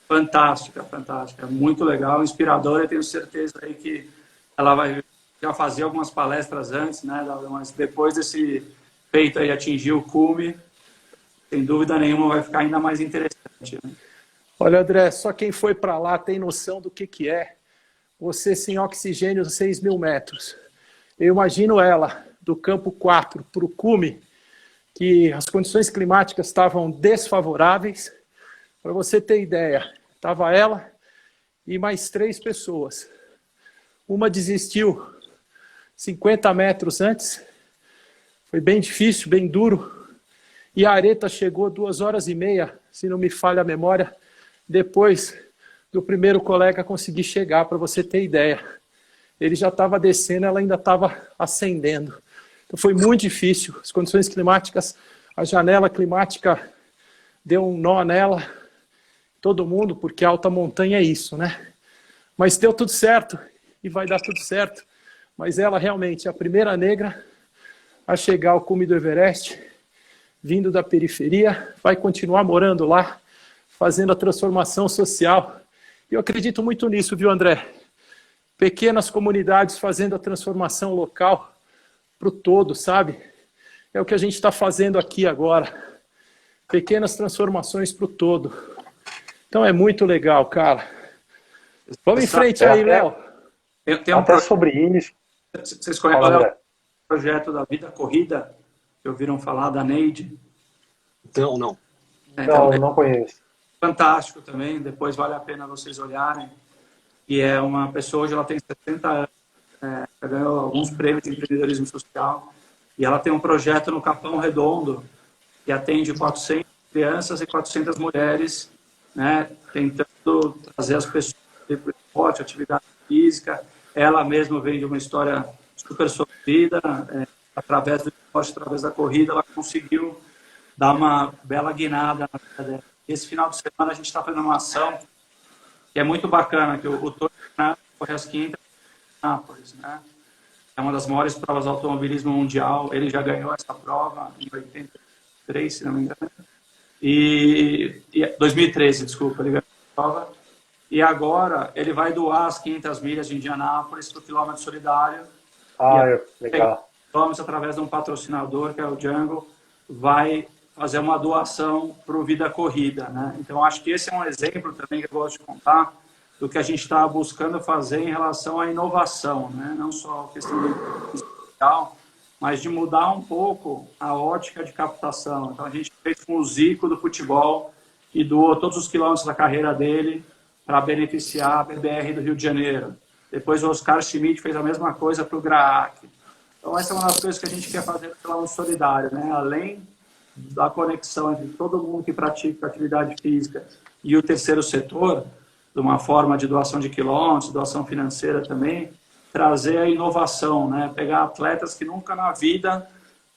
fantástica, fantástica, muito legal, inspiradora. Eu tenho certeza aí que ela vai já fazer algumas palestras antes, né? Mas depois desse feito aí atingir o cume, sem dúvida nenhuma vai ficar ainda mais interessante, né? Olha, André, só quem foi para lá tem noção do que é você sem oxigênio 6.000 metros. Eu imagino ela do campo 4 para o cume, que as condições climáticas estavam desfavoráveis. Para você ter ideia, estava ela e mais 3 pessoas. Uma desistiu 50 metros antes, foi bem difícil, bem duro, e a Areta chegou 2h30, se não me falha a memória, depois do primeiro colega conseguir chegar, para você ter ideia. Ele já estava descendo, ela ainda estava ascendendo. Então foi muito difícil, as condições climáticas, a janela climática deu um nó nela, todo mundo, porque alta montanha é isso, né? Mas deu tudo certo, e vai dar tudo certo. Mas ela realmente é a primeira negra a chegar ao cume do Everest, vindo da periferia, vai continuar morando lá, fazendo a transformação social. E eu acredito muito nisso, viu, André? Pequenas comunidades fazendo a transformação local para o todo, sabe? É o que a gente está fazendo aqui agora. Pequenas transformações para o todo. Então é muito legal, cara. Vamos em frente aí, Léo. Tem um Até sobre isso... Vocês conhecem o projeto da Vida Corrida? Que ouviram falar da Neide? Então, não. Não conheço. Fantástico também, depois vale a pena vocês olharem. E é uma pessoa, hoje ela tem 60 anos, ela ganhou alguns prêmios de empreendedorismo social, e ela tem um projeto no Capão Redondo, que atende 400 crianças e 400 mulheres, né, tentando trazer as pessoas para o esporte, atividade física. Ela mesma vem de uma história super sofrida, através do esporte, através da corrida, ela conseguiu dar uma bela guinada na vida dela. Esse final de semana a gente está fazendo uma ação que é muito bacana, que o Tony corre às quintas em Nápoles, né? É uma das maiores provas de automobilismo mundial. Ele já ganhou essa prova em 83, se não me engano. 2013, desculpa, ele ganhou a prova. E agora ele vai doar as 500 milhas de Indianápolis para o quilômetro solidário. Legal. Quilômetros através de um patrocinador, que é o Django, vai fazer uma doação para o Vida Corrida, né? Então, acho que esse é um exemplo também que eu gosto de contar do que a gente está buscando fazer em relação à inovação, né? Não só a questão do digital, mas de mudar um pouco a ótica de captação. Então, a gente fez com o Zico do futebol e doou todos os quilômetros da carreira dele para beneficiar a BBR do Rio de Janeiro. Depois o Oscar Schmidt fez a mesma coisa para o Graac. Então, essa é uma das coisas que a gente quer fazer pelo quilômetro solidário, né? Além da conexão entre todo mundo que pratica atividade física e o terceiro setor, de uma forma de doação de quilômetros, doação financeira também, trazer a inovação, né? Pegar atletas que nunca na vida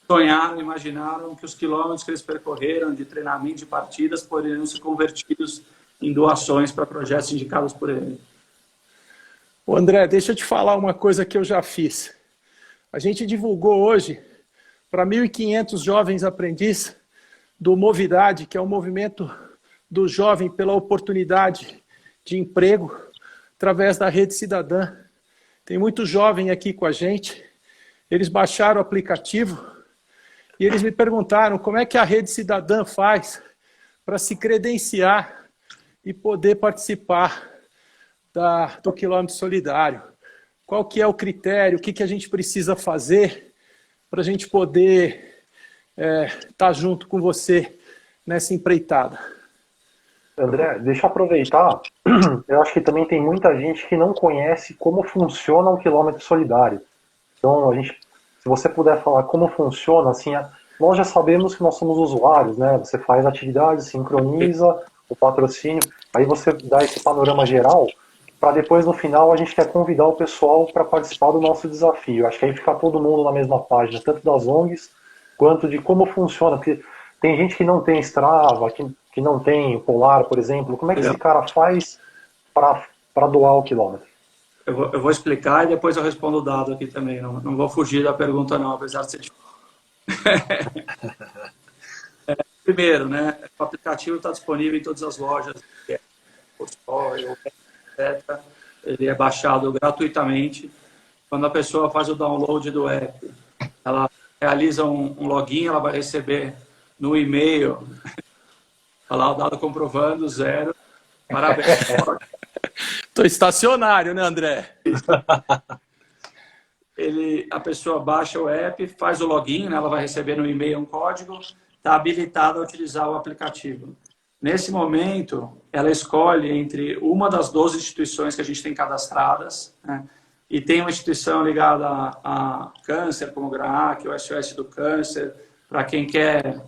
sonharam, imaginaram que os quilômetros que eles percorreram de treinamento de partidas poderiam ser convertidos em doações para projetos indicados por ele. Ô André, deixa eu te falar uma coisa que eu já fiz. A gente divulgou hoje para 1.500 jovens aprendizes do Movidade, que é o movimento do jovem pela oportunidade de emprego, através da Rede Cidadã. Tem muito jovem aqui com a gente, eles baixaram o aplicativo e eles me perguntaram como é que a Rede Cidadã faz para se credenciar e poder participar do quilômetro solidário. Qual que é o critério, o que a gente precisa fazer para a gente poder estar junto com você nessa empreitada. André, deixa eu aproveitar. Eu acho que também tem muita gente que não conhece como funciona um quilômetro solidário. Então, se você puder falar como funciona, assim, nós já sabemos que nós somos usuários, né? Você faz atividade, sincroniza o patrocínio, aí você dá esse panorama geral, para depois, no final, a gente quer convidar o pessoal para participar do nosso desafio. Acho que aí fica todo mundo na mesma página, tanto das ONGs, quanto de como funciona. Porque tem gente que não tem Strava, que não tem Polar, por exemplo. Como é que esse cara faz para doar o quilômetro? Eu vou explicar e depois eu respondo o dado aqui também. Não vou fugir da pergunta, não, apesar de ser difícil. Primeiro, né, o aplicativo está disponível em todas as lojas, etc. Ele é baixado gratuitamente. Quando a pessoa faz o download do app, ela realiza um login, ela vai receber no e-mail, lá o dado comprovando, 0. Parabéns. Estou estacionário, né, André? A pessoa baixa o app, faz o login, né, ela vai receber no e-mail um código, está habilitada a utilizar o aplicativo. Nesse momento, ela escolhe entre uma das 12 instituições que a gente tem cadastradas, né, e tem uma instituição ligada a câncer, como o GRAAC, o SOS do Câncer. Para quem quer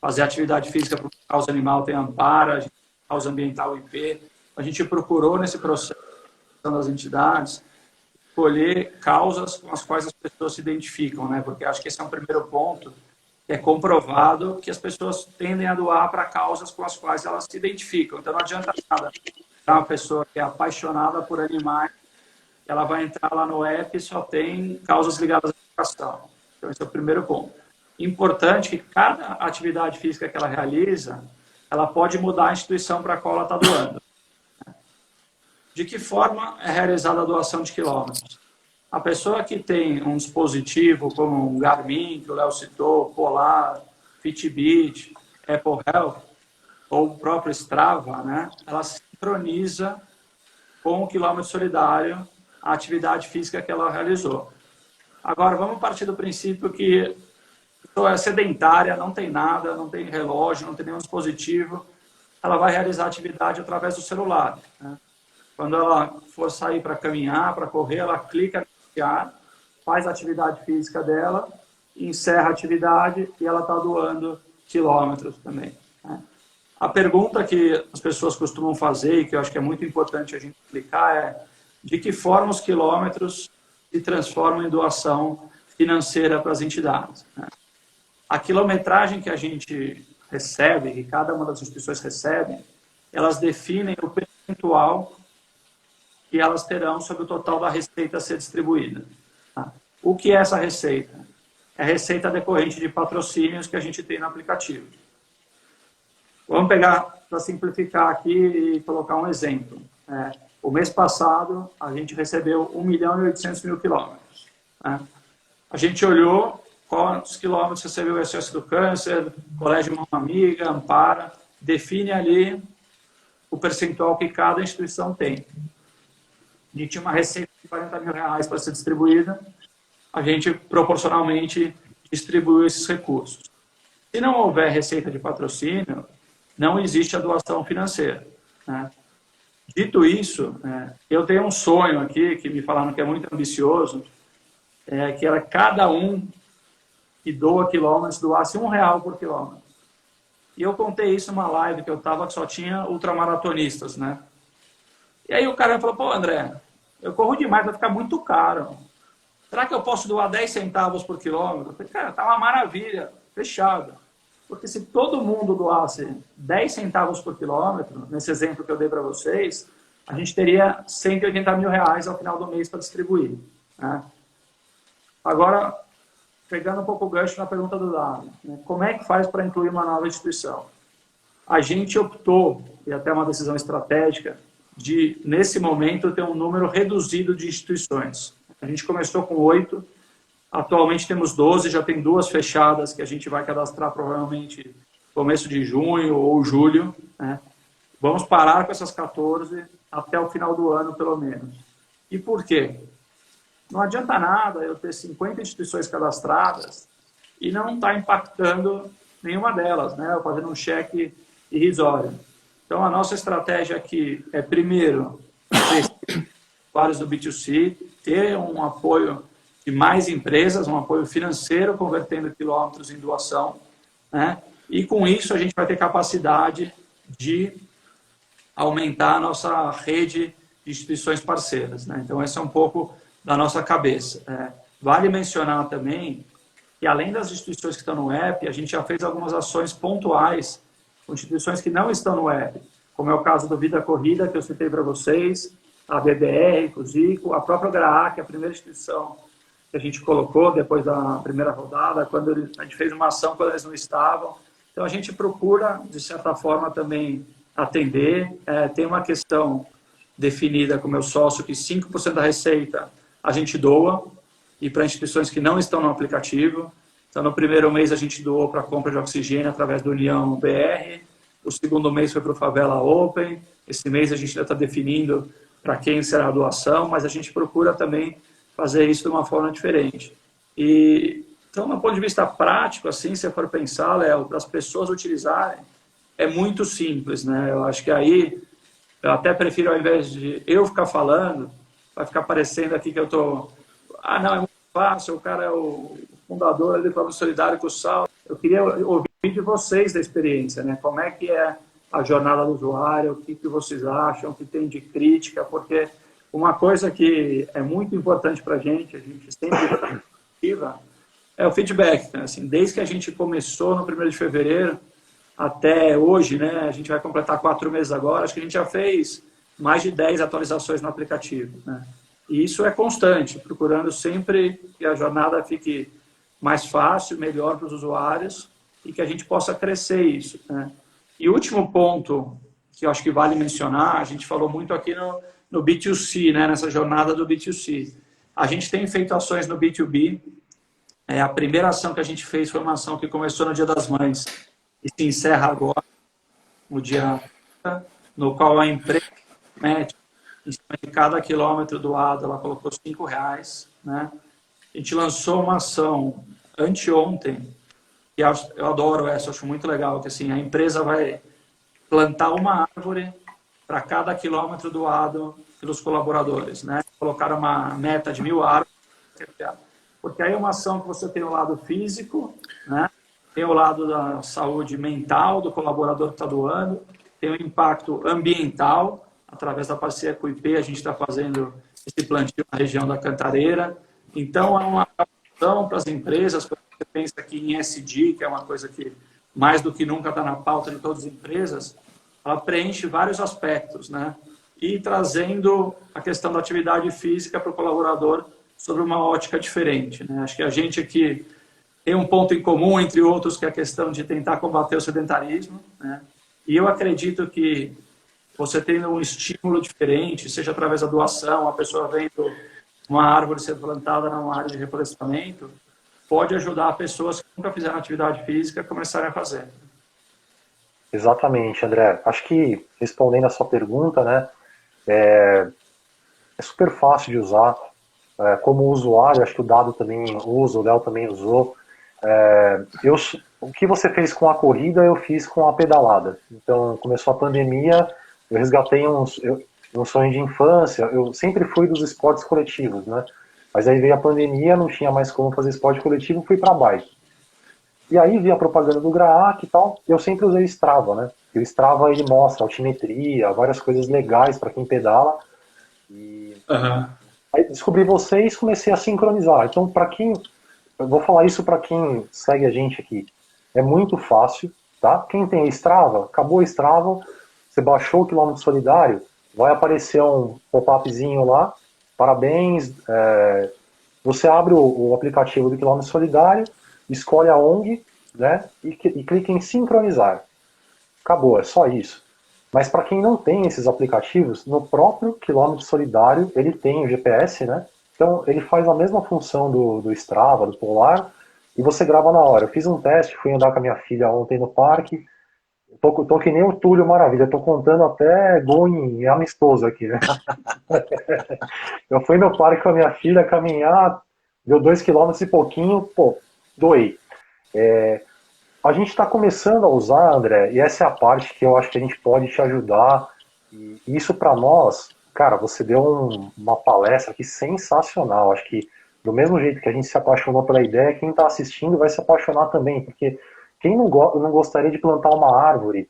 fazer atividade física por causa animal, tem Ampara, causa ambiental IP. A gente procurou nesse processo das entidades escolher causas com as quais as pessoas se identificam, né? Porque acho que esse é um primeiro ponto. É comprovado que as pessoas tendem a doar para causas com as quais elas se identificam. Então, não adianta nada para uma pessoa que é apaixonada por animais, ela vai entrar lá no app e só tem causas ligadas à educação. Então, esse é o primeiro ponto. Importante que cada atividade física que ela realiza, ela pode mudar a instituição para a qual ela está doando. De que forma é realizada a doação de quilômetros? A pessoa que tem um dispositivo como um Garmin, que o Léo citou, Polar, Fitbit, Apple Health, ou o próprio Strava, né? Ela sincroniza com o quilômetro solidário a atividade física que ela realizou. Agora, vamos partir do princípio que a pessoa é sedentária, não tem nada, não tem relógio, não tem nenhum dispositivo, ela vai realizar a atividade através do celular, né? Quando ela for sair para caminhar, para correr, ela clica no iniciar, faz a atividade física dela, encerra a atividade e ela está doando quilômetros também, né? A pergunta que as pessoas costumam fazer, e que eu acho que é muito importante a gente explicar, é de que forma os quilômetros se transformam em doação financeira para as entidades. A quilometragem que a gente recebe, que cada uma das instituições recebe, elas definem o percentual que elas terão sobre o total da receita a ser distribuída. O que é essa receita? É a receita decorrente de patrocínios que a gente tem no aplicativo. Vamos pegar, para simplificar aqui e colocar um exemplo. O mês passado, a gente recebeu 1.800.000 quilômetros. A gente olhou quantos quilômetros recebeu o SOS do Câncer, Colégio Mão Amiga, Ampara, define ali o percentual que cada instituição tem. A gente tinha uma receita de R$40 mil para ser distribuída, a gente proporcionalmente distribuiu esses recursos. Se não houver receita de patrocínio, não existe a doação financeira. Dito isso, eu tenho um sonho aqui, que me falaram que é muito ambicioso, que era cada um que doa quilômetros, doasse R$1 por quilômetro. E eu contei isso numa live que eu estava, que só tinha ultramaratonistas, né? E aí o cara falou, pô, André, eu corro demais, vai ficar muito caro. Será que eu posso doar 10 centavos por quilômetro? Eu falei, cara, tá uma maravilha, fechado. Porque se todo mundo doasse 10 centavos por quilômetro, nesse exemplo que eu dei para vocês, a gente teria R$180 mil ao final do mês para distribuir. Né? Agora, pegando um pouco o gancho na pergunta do Dado, né? Como é que faz para incluir uma nova instituição? A gente optou, e até uma decisão estratégica, de, nesse momento, ter um número reduzido de instituições. A gente começou com 8, atualmente temos 12, já tem 2 fechadas que a gente vai cadastrar provavelmente começo de junho ou julho. Né? Vamos parar com essas 14 até o final do ano, pelo menos. E por quê? Não adianta nada eu ter 50 instituições cadastradas e não estar impactando nenhuma delas, né? Eu fazendo um cheque irrisório. Então, a nossa estratégia aqui é, primeiro, vários do B2C, ter um apoio de mais empresas, um apoio financeiro, convertendo quilômetros em doação, né? E com isso a gente vai ter capacidade de aumentar a nossa rede de instituições parceiras, né? Então, esse é um pouco da nossa cabeça. Vale mencionar também que, além das instituições que estão no app, a gente já fez algumas ações pontuais com instituições que não estão no app, como é o caso do Vida Corrida, que eu citei para vocês, a BBR, o Zico, a própria GRAAC, a primeira instituição que a gente colocou depois da primeira rodada, quando a gente fez uma ação quando eles não estavam. Então, a gente procura, de certa forma, também atender. Tem uma questão definida com o meu sócio, que 5% da receita a gente doa, e para instituições que não estão no aplicativo. Então, no primeiro mês a gente doou para a compra de oxigênio através do União BR, o segundo mês foi para o Favela Open, esse mês a gente ainda está definindo para quem será a doação, mas a gente procura também fazer isso de uma forma diferente. Então, do ponto de vista prático, assim, se eu for pensar, Léo, para as pessoas utilizarem, é muito simples, né? Eu acho que aí, eu até prefiro, ao invés de eu ficar falando, vai ficar parecendo aqui que eu estou... não, é muito fácil, o cara é o fundador do Plano Solidário com o Sal. Eu queria ouvir de vocês da experiência, né? Como é que é a jornada do usuário, o que vocês acham, o que tem de crítica, porque uma coisa que é muito importante para a gente sempre ativa, é o feedback, né? Assim, desde que a gente começou no 1º de fevereiro até hoje, né? A gente vai completar 4 meses agora, acho que a gente já fez mais de 10 atualizações no aplicativo, né? E isso é constante, procurando sempre que a jornada fique mais fácil, melhor para os usuários e que a gente possa crescer isso, né? E o último ponto que eu acho que vale mencionar, a gente falou muito aqui no B2C, né? Nessa jornada do B2C. A gente tem feito ações no B2B. A primeira ação que a gente fez foi uma ação que começou no Dia das Mães e se encerra agora, no dia no qual a empresa mete em cima de cada quilômetro doado, ela colocou R$5, né? A gente lançou uma ação anteontem, que eu adoro essa, acho muito legal, que assim, a empresa vai plantar uma árvore para cada quilômetro doado pelos colaboradores, né? Colocaram uma meta de 1.000 árvores, porque aí é uma ação que você tem o lado físico, né? tem o lado da saúde mental do colaborador que está doando, tem o impacto ambiental, através da parceria com o IP, a gente está fazendo esse plantio na região da Cantareira. Então, é uma captação para as empresas, quando você pensa aqui em ESG, que é uma coisa que mais do que nunca está na pauta de todas as empresas, ela preenche vários aspectos, né? E trazendo a questão da atividade física para o colaborador sobre uma ótica diferente, né? Acho que a gente aqui tem um ponto em comum, entre outros, que é a questão de tentar combater o sedentarismo, né? E eu acredito que você tendo um estímulo diferente, seja através da doação, a pessoa vendo uma árvore ser plantada numa área de reflorestamento, pode ajudar pessoas que nunca fizeram atividade física a começarem a fazer. Exatamente, André. Acho que, respondendo a sua pergunta, né, é super fácil de usar. Como usuário, acho que o Dado também usa, o Léo também usou. O que você fez com a corrida, eu fiz com a pedalada. Então, começou a pandemia, eu resgatei um sonho de infância. Eu sempre fui dos esportes coletivos, né? Mas aí veio a pandemia, não tinha mais como fazer esporte coletivo, fui para bike. E aí vi a propaganda do Graac e tal, eu sempre usei o Strava, né? E o Strava, ele mostra altimetria, várias coisas legais para quem pedala. E aí descobri vocês, comecei a sincronizar. Então, para quem... Eu vou falar isso para quem segue a gente aqui. É muito fácil, tá? Quem tem o Strava, acabou o Strava, você baixou o quilômetro solidário, vai aparecer um pop-upzinho lá, parabéns, você abre o aplicativo do quilômetro solidário, escolhe a ONG, né, e clica em sincronizar. Acabou, é só isso. Mas para quem não tem esses aplicativos, no próprio quilômetro solidário, ele tem o GPS, né? Então ele faz a mesma função do Strava, do Polar, e você grava na hora. Eu fiz um teste, fui andar com a minha filha ontem no parque, tô que nem o Túlio Maravilha, tô contando até gol em amistoso aqui, né? Eu fui no parque com a minha filha caminhar, deu 2 quilômetros e pouquinho, pô, doei. A gente está começando a usar, André, e essa é a parte que eu acho que a gente pode te ajudar. E isso para nós, cara, você deu uma palestra aqui sensacional. Acho que do mesmo jeito que a gente se apaixonou pela ideia, quem está assistindo vai se apaixonar também, porque quem não gostaria de plantar uma árvore,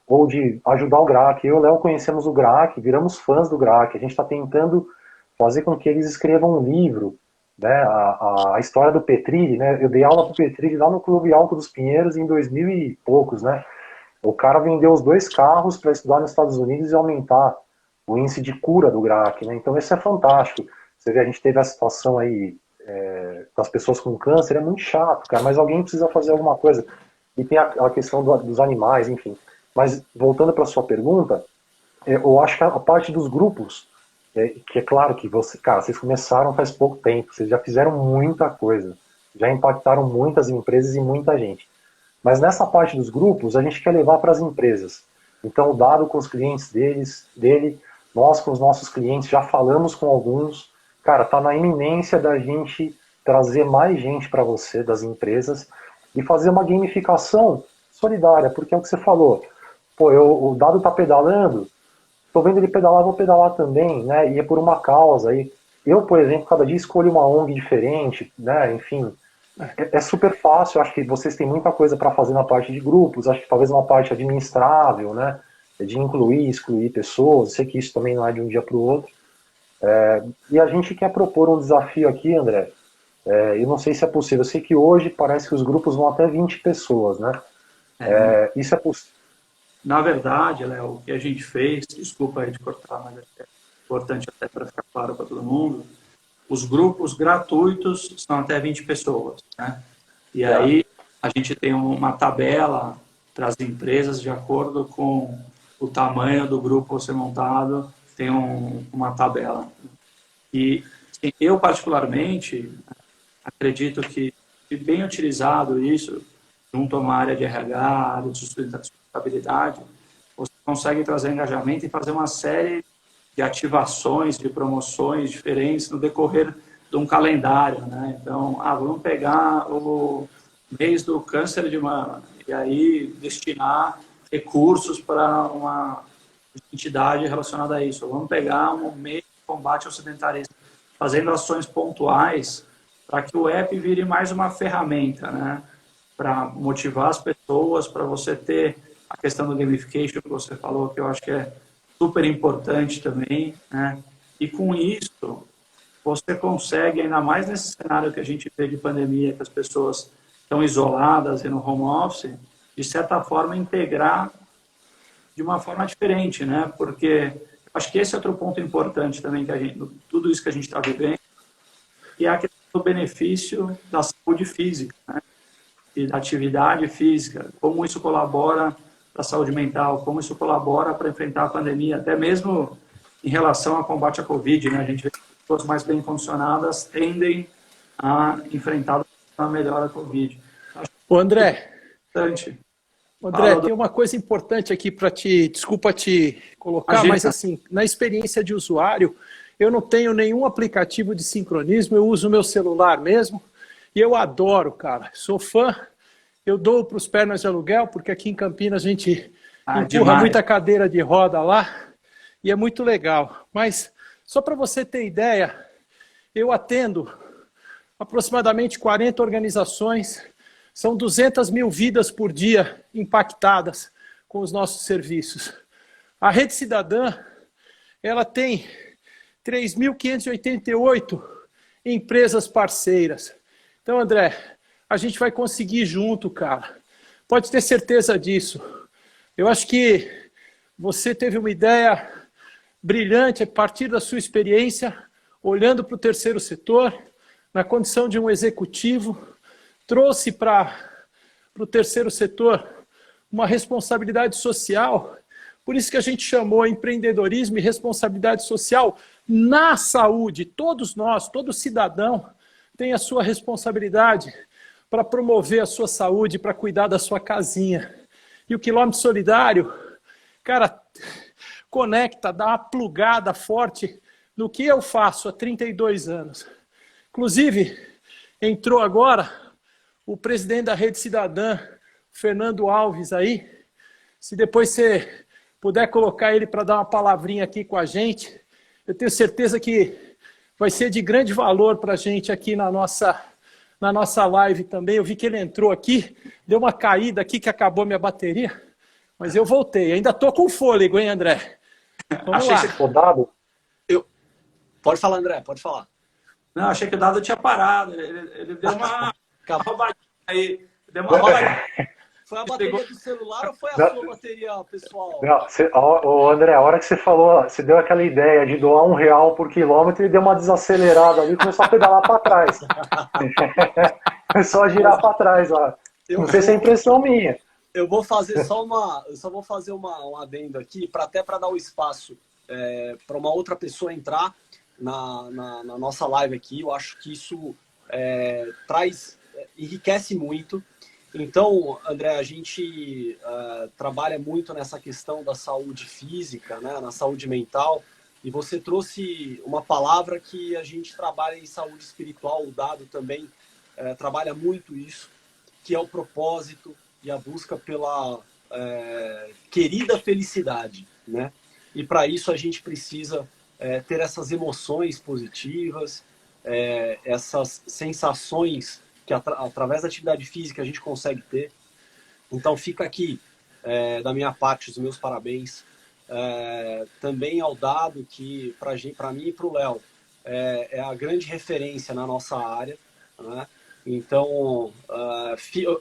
ou de ajudar o Graac? Eu e o Léo conhecemos o Graac, viramos fãs do Graac. A gente está tentando fazer com que eles escrevam um livro, né, a história do Petrilli, né? Eu dei aula pro Petrilli lá no Clube Alto dos Pinheiros em 2000 e poucos, né? O cara vendeu os 2 carros para estudar nos Estados Unidos e aumentar o índice de cura do Graac, né? Então isso é fantástico. Você vê, a gente teve a situação aí das pessoas com câncer, é muito chato, cara, mas alguém precisa fazer alguma coisa. E tem a questão dos animais, enfim. Mas voltando para a sua pergunta, eu acho que a parte dos grupos, que é claro que vocês começaram faz pouco tempo, vocês já fizeram muita coisa, já impactaram muitas empresas e muita gente. Mas nessa parte dos grupos, a gente quer levar para as empresas. Então, o Dado com os clientes dele, nós com os nossos clientes, já falamos com alguns. Cara, tá na iminência da gente trazer mais gente para você, das empresas, e fazer uma gamificação solidária, porque é o que você falou. Pô, o Dado tá pedalando, tô vendo ele pedalar, vou pedalar também, né? E é por uma causa. E eu, por exemplo, cada dia escolho uma ONG diferente, né? Enfim, é super fácil. Acho que vocês têm muita coisa para fazer na parte de grupos. Acho que talvez uma parte administrável, né? De incluir, excluir pessoas. Sei que isso também não é de um dia para o outro. E a gente quer propor um desafio aqui, André. Eu não sei se é possível. Eu sei que hoje parece que os grupos vão até 20 pessoas, né? Isso é possível. Na verdade, Léo, o que a gente fez, desculpa aí de cortar, mas é importante até para ficar claro para todo mundo, os grupos gratuitos são até 20 pessoas, né? E aí a gente tem uma tabela para as empresas de acordo com o tamanho do grupo a ser montado, tem uma tabela. E eu, particularmente, acredito que, se bem utilizado isso, junto a uma área de RH, área de sustentabilidade, você consegue trazer engajamento e fazer uma série de ativações, de promoções diferentes no decorrer de um calendário, né? Então, vamos pegar o mês do câncer de mama e aí destinar recursos para uma entidade relacionada a isso. Vamos pegar um mês de combate ao sedentarismo, fazendo ações pontuais para que o app vire mais uma ferramenta, né? para motivar as pessoas, para você ter a questão do gamification que você falou, que eu acho que é super importante também, né? E com isso, você consegue, ainda mais nesse cenário que a gente vê de pandemia, que as pessoas estão isoladas e no home office, de certa forma integrar de uma forma diferente, né? Porque eu acho que esse é outro ponto importante também, que a gente, tudo isso que a gente está vivendo, que é a questão do benefício da saúde física, né? E da atividade física, como isso colabora para a saúde mental, como isso colabora para enfrentar a pandemia, até mesmo em relação ao combate à Covid, né? A gente vê que pessoas mais bem condicionadas tendem a enfrentar melhor a Covid. Acho Ô, André, importante. André, tem uma coisa importante aqui para desculpa te colocar, Imagina. mas assim, na experiência de usuário, eu não tenho nenhum aplicativo de sincronismo, eu uso o meu celular mesmo, e eu adoro, cara, sou fã, eu dou para os pernas de aluguel, porque aqui em Campinas a gente empurra demais. muita cadeira de roda lá, e é muito legal. Mas, só para você ter ideia, eu atendo aproximadamente 40 organizações, são 200 mil vidas por dia impactadas com os nossos serviços. A Rede Cidadã, ela tem 3.588 empresas parceiras. Então, André, a gente vai conseguir junto, cara. Pode ter certeza disso. Eu acho que você teve uma ideia brilhante a partir da sua experiência, olhando para o terceiro setor, na condição de um executivo, trouxe para o terceiro setor uma responsabilidade social. Por isso que a gente chamou empreendedorismo e responsabilidade social na saúde. Todos nós, todo cidadão tem a sua responsabilidade para promover a sua saúde, para cuidar da sua casinha. E o quilômetro solidário, cara, conecta, dá uma plugada forte no que eu faço há 32 anos. Inclusive, entrou agora o presidente da Rede Cidadã, Fernando Alves, aí. Se depois você puder colocar ele para dar uma palavrinha aqui com a gente, eu tenho certeza que vai ser de grande valor para a gente aqui na nossa live também. Eu vi que ele entrou aqui, deu uma caída aqui que acabou minha bateria, mas eu voltei. Ainda estou com fôlego, hein, André? Vamos lá. Achei que rodado. Pode falar, André, pode falar. Não, achei que o Dado tinha parado. Ele deu uma roubadinha aí. Deu uma roubadinha. Foi a bateria do celular ou foi a sua bateria pessoal? Não, André, a hora que você falou, você deu aquela ideia de doar R$ 1 por quilômetro e deu uma desacelerada ali e começou a pedalar para trás. Começou a girar para trás lá. Não sei se é impressão minha. Eu vou fazer eu só vou fazer um adendo aqui, até para dar o espaço para uma outra pessoa entrar na nossa live aqui. Eu acho que isso enriquece muito. Então, André, a gente trabalha muito nessa questão da saúde física, né, na saúde mental, e você trouxe uma palavra que a gente trabalha em saúde espiritual, o Dado também trabalha muito isso, que é o propósito e a busca pela querida felicidade, né? E para isso a gente precisa ter essas emoções positivas, essas sensações que através da atividade física a gente consegue ter. Então fica aqui, da minha parte, os meus parabéns. Também ao Dado, que para mim e para o Léo é a grande referência na nossa área, né? Então,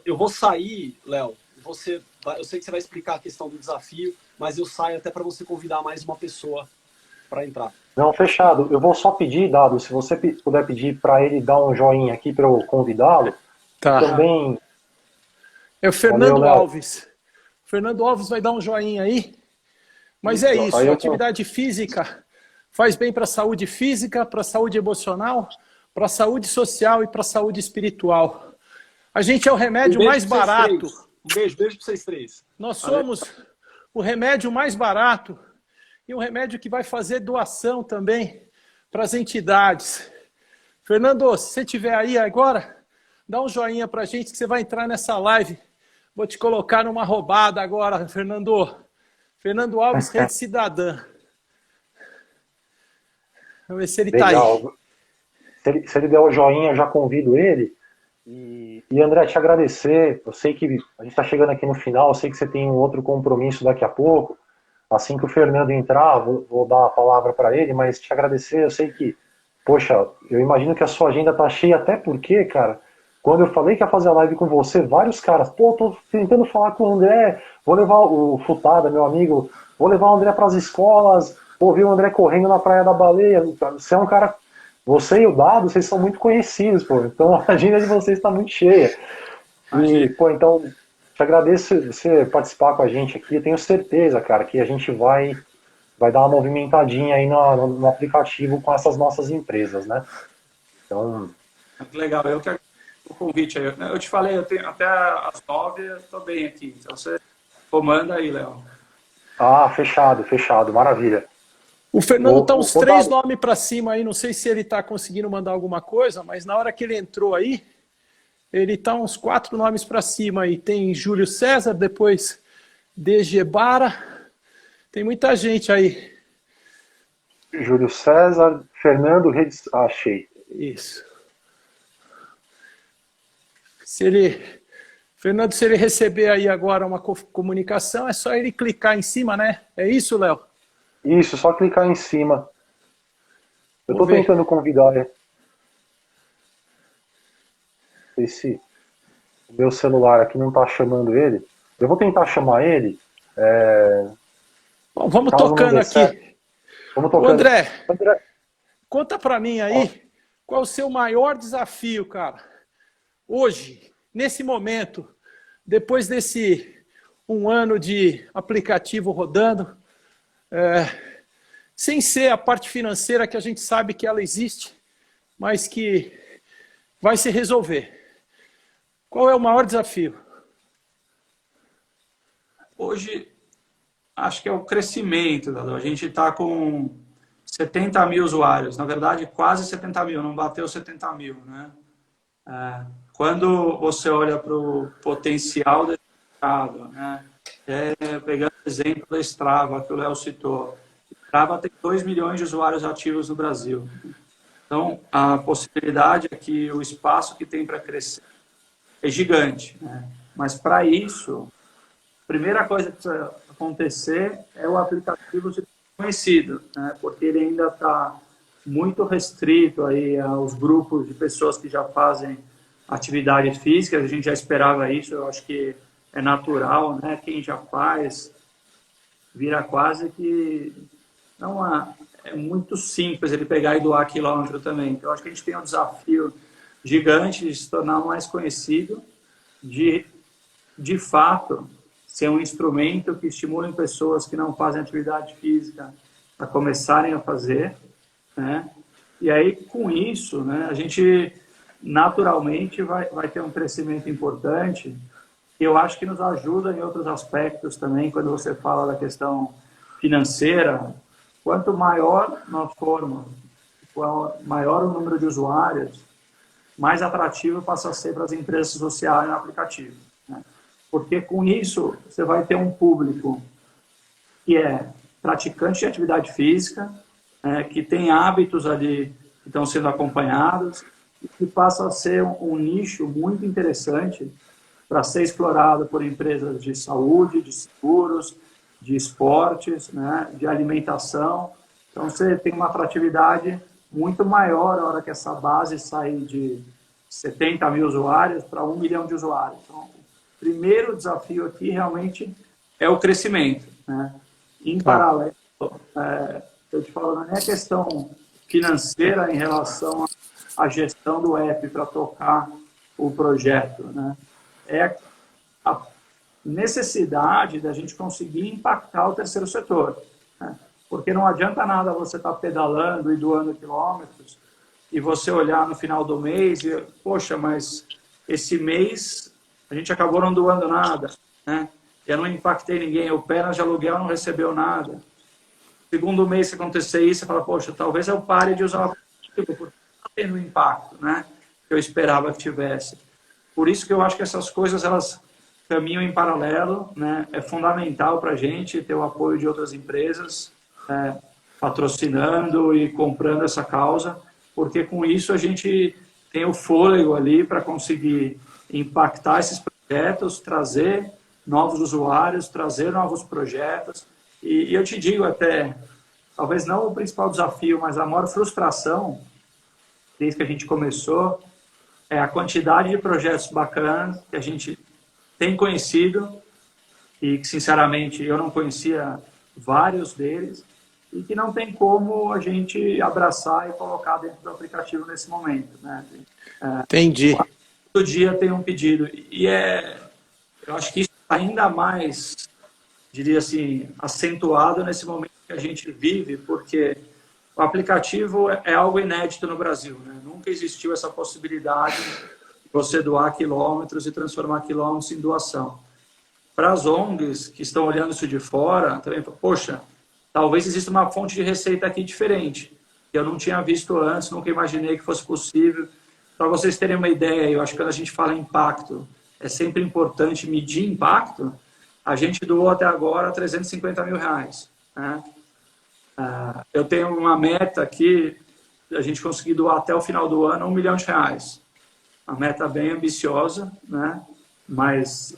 eu vou sair, Léo, eu sei que você vai explicar a questão do desafio, mas eu saio até para você convidar mais uma pessoa para entrar. Não, fechado. Eu vou só pedir, Dado, se você puder pedir para ele dar um joinha aqui para eu convidá-lo. Tá. Também. É o Fernando Valeu, Alves. O Fernando Alves vai dar um joinha aí. Mas é isso, a atividade física faz bem para a saúde física, para a saúde emocional, para a saúde social e para a saúde espiritual. A gente é o remédio mais barato. Um beijo para vocês três. Nós somos o remédio mais barato e um remédio que vai fazer doação também para as entidades. Fernando, se você estiver aí agora, dá um joinha para a gente que você vai entrar nessa live. Vou te colocar numa roubada agora, Fernando. Fernando Alves, Rede Cidadã. Vamos ver se ele está aí. Se ele der o joinha, eu já convido ele. E André, te agradecer. Eu sei que a gente está chegando aqui no final, eu sei que você tem um outro compromisso daqui a pouco. Assim que o Fernando entrar, vou dar a palavra para ele, mas te agradecer. Eu sei que, poxa, eu imagino que a sua agenda tá cheia, até porque, cara, quando eu falei que ia fazer a live com você, vários caras, pô, tô tentando falar com o André, vou levar o Futada, meu amigo, vou levar o André para as escolas, vou ver o André correndo na Praia da Baleia. Você é um cara, você e o Dado, vocês são muito conhecidos, pô, então a agenda de vocês está muito cheia. E, pô, então, te agradeço você participar com a gente aqui. Eu tenho certeza, cara, que a gente vai dar uma movimentadinha aí no aplicativo com essas nossas empresas, né? Então, Muito legal. Eu que agradeço o convite aí. Eu te falei, eu tenho até às 9 eu estou bem aqui. Então você comanda aí, Léo. fechado, fechado, maravilha. O Fernando tá uns 3 Dado. nomes para cima aí, não sei se ele tá conseguindo mandar alguma coisa, mas na hora que ele entrou aí, ele tá uns 4 nomes para cima aí. Tem Júlio César, depois Degebara, tem muita gente aí. Júlio César, Fernando Redes. Achei. Isso. Fernando, se ele receber aí agora uma comunicação, é só ele clicar em cima, né? É isso, Léo? Isso, só clicar em cima. Eu tô Vamos ver. tentando convidar ele. Não sei se o meu celular aqui não tá chamando ele. Eu vou tentar chamar ele. Bom, vamos Caso não tocando dê aqui. certo. Vamos Ô, tocando. André, André, conta para mim aí, qual é o seu maior desafio, cara? Hoje, nesse momento, depois desse 1 ano de aplicativo rodando, sem ser a parte financeira que a gente sabe que ela existe, mas que vai se resolver. Qual é o maior desafio? Hoje, acho que é o crescimento, Dado. A gente está com 70 mil usuários. Na verdade, quase 70 mil, não bateu 70 mil, né? Quando você olha para o potencial do mercado, né? Pegando o exemplo da Strava, que o Léo citou, a Strava tem 2 milhões de usuários ativos no Brasil. Então, a possibilidade é que o espaço que tem para crescer é gigante, né? Mas, para isso, a primeira coisa que precisa acontecer é o aplicativo ser conhecido, né? Porque ele ainda está muito restrito aí aos grupos de pessoas que já fazem atividade física. A gente já esperava isso, eu acho que é natural, né? Quem já faz vira quase que não é muito simples ele pegar e doar quilômetro também. Então, eu acho que a gente tem um desafio gigante de se tornar mais conhecido, de fato ser um instrumento que estimule pessoas que não fazem atividade física a começarem a fazer, né? E aí, com isso, né, a gente naturalmente vai ter um crescimento importante. Eu acho que nos ajuda em outros aspectos também, quando você fala da questão financeira. Quanto maior nós formos, maior o número de usuários, mais atrativo passa a ser para as empresas associarem no aplicativo, né? Porque com isso você vai ter um público que é praticante de atividade física, que tem hábitos ali que estão sendo acompanhados, e que passa a ser um nicho muito interessante para ser explorado por empresas de saúde, de seguros, de esportes, né, de alimentação. Então, você tem uma atratividade muito maior na hora que essa base sair de 70 mil usuários para 1 milhão de usuários. Então, o primeiro desafio aqui realmente é o crescimento, né? Em paralelo, eu te falo, não é questão financeira em relação à gestão do app para tocar o projeto, né? É a necessidade da gente conseguir impactar o terceiro setor, né? Porque não adianta nada você estar pedalando e doando quilômetros e você olhar no final do mês e, poxa, mas esse mês a gente acabou não doando nada, né? Eu não impactei ninguém, o Pernas de aluguel não recebeu nada. Segundo mês que acontecer isso, você fala, poxa, talvez eu pare de usar o aplicativo, porque não está tendo o impacto, né, que eu esperava que tivesse. Por isso que eu acho que essas coisas, elas caminham em paralelo, né? É fundamental para a gente ter o apoio de outras empresas patrocinando e comprando essa causa, porque com isso a gente tem o fôlego ali para conseguir impactar esses projetos, trazer novos usuários, trazer novos projetos. E eu te digo até, talvez não o principal desafio, mas a maior frustração, desde que a gente começou, é a quantidade de projetos bacanas que a gente tem conhecido e que, sinceramente, eu não conhecia vários deles e que não tem como a gente abraçar e colocar dentro do aplicativo nesse momento, né? Entendi. Todo dia tem um pedido e eu acho que isso é ainda mais, diria assim, acentuado nesse momento que a gente vive, porque o aplicativo é algo inédito no Brasil, né? Nunca existiu essa possibilidade de você doar quilômetros e transformar quilômetros em doação. Para as ONGs que estão olhando isso de fora, também, poxa, talvez exista uma fonte de receita aqui diferente, que eu não tinha visto antes, nunca imaginei que fosse possível. Para vocês terem uma ideia, eu acho que quando a gente fala em impacto, é sempre importante medir impacto. A gente doou até agora R$350 mil, né? Eu tenho uma meta aqui, a gente conseguir doar até o final do ano R$1 milhão. Uma meta bem ambiciosa, né? Mas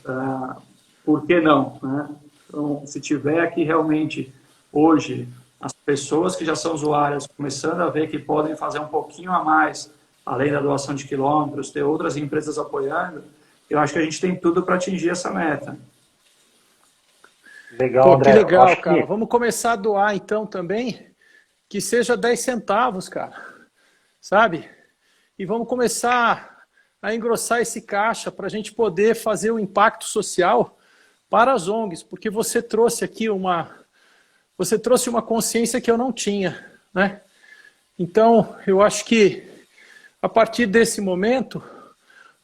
por que não, né? Então, se tiver aqui realmente hoje as pessoas que já são usuárias começando a ver que podem fazer um pouquinho a mais, além da doação de quilômetros, ter outras empresas apoiando, eu acho que a gente tem tudo para atingir essa meta. Legal, André. Que legal, que... cara. Vamos começar a doar, então, também, que seja 10 centavos, cara. Sabe? E vamos começar a engrossar esse caixa para a gente poder fazer o impacto social para as ONGs, porque você trouxe aqui uma consciência que eu não tinha, né? Então, eu acho que a partir desse momento,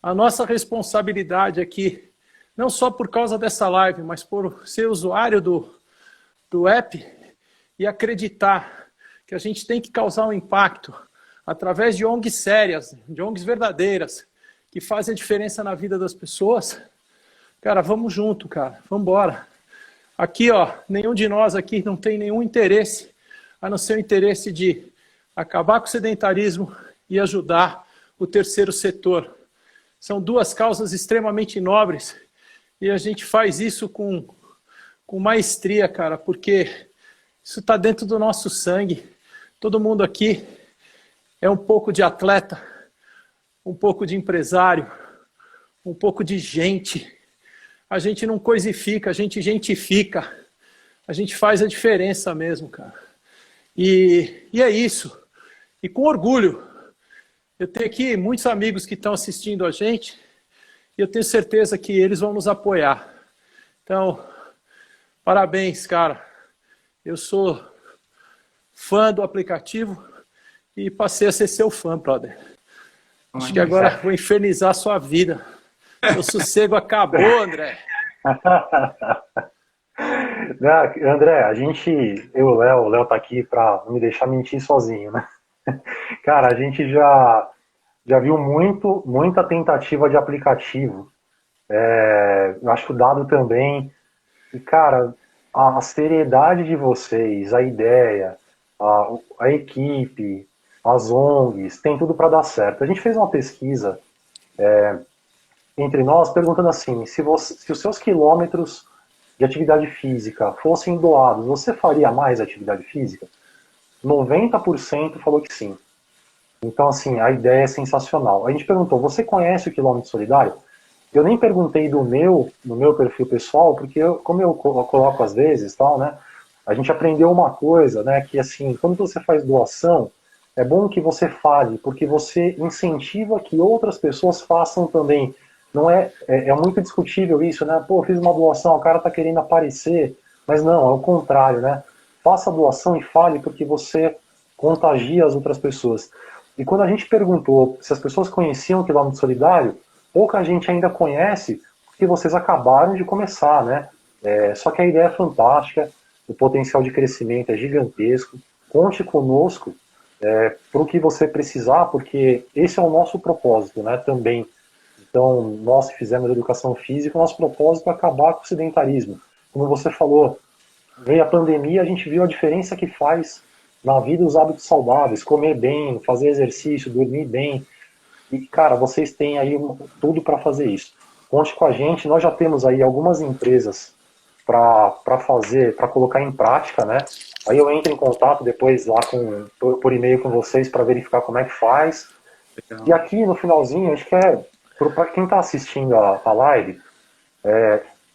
a nossa responsabilidade aqui, não só por causa dessa live, mas por ser usuário do app e acreditar que a gente tem que causar um impacto através de ONGs sérias, de ONGs verdadeiras, que fazem a diferença na vida das pessoas. Cara, vamos junto, cara, vamos embora. Aqui, ó, nenhum de nós aqui não tem nenhum interesse, a não ser o interesse de acabar com o sedentarismo e ajudar o terceiro setor. São duas causas extremamente nobres e a gente faz isso com maestria, cara, porque isso está dentro do nosso sangue. Todo mundo aqui é um pouco de atleta, um pouco de empresário, um pouco de gente. A gente não coisifica, a gente gentifica. A gente faz a diferença mesmo, cara. E é isso. E com orgulho. Eu tenho aqui muitos amigos que estão assistindo a gente e eu tenho certeza que eles vão nos apoiar. Então, parabéns, cara. Eu sou fã do aplicativo e passei a ser seu fã, brother. Acho que agora vou infernizar a sua vida. O sossego acabou, André. André, eu e o Léo tá aqui para não me deixar mentir sozinho, né? Cara, a gente já viu muita tentativa de aplicativo. Eu acho que o Dado também. E, cara, a seriedade de vocês, a ideia, a equipe, as ONGs, tem tudo para dar certo. A gente fez uma pesquisa entre nós perguntando assim, se os seus quilômetros de atividade física fossem doados, você faria mais atividade física? 90% falou que sim. Então, assim, a ideia é sensacional. A gente perguntou, você conhece o quilômetro solidário? Eu nem perguntei no meu perfil pessoal, porque como eu coloco às vezes, tal, né? A gente aprendeu uma coisa, né? Que assim, quando você faz doação, é bom que você fale, porque você incentiva que outras pessoas façam também. Não é muito discutível isso, né? Pô, fiz uma doação, o cara tá querendo aparecer, mas não, é o contrário, né? Faça a doação e fale, porque você contagia as outras pessoas. E quando a gente perguntou se as pessoas conheciam o quilômetro solidário, pouca gente ainda conhece, porque vocês acabaram de começar, né? Só que a ideia é fantástica, o potencial de crescimento é gigantesco. Conte conosco para o que você precisar, porque esse é o nosso propósito, né? Também. Então, nós que fizemos educação física, o nosso propósito é acabar com o sedentarismo. Como você falou, veio a pandemia, a gente viu a diferença que faz na vida os hábitos saudáveis, comer bem, fazer exercício, dormir bem. E, cara, vocês têm aí tudo para fazer isso. Conte com a gente, nós já temos aí algumas empresas para fazer, para colocar em prática, né? Aí eu entro em contato depois lá por e-mail com vocês para verificar como é que faz. Legal. E aqui no finalzinho, acho que para quem está assistindo a live,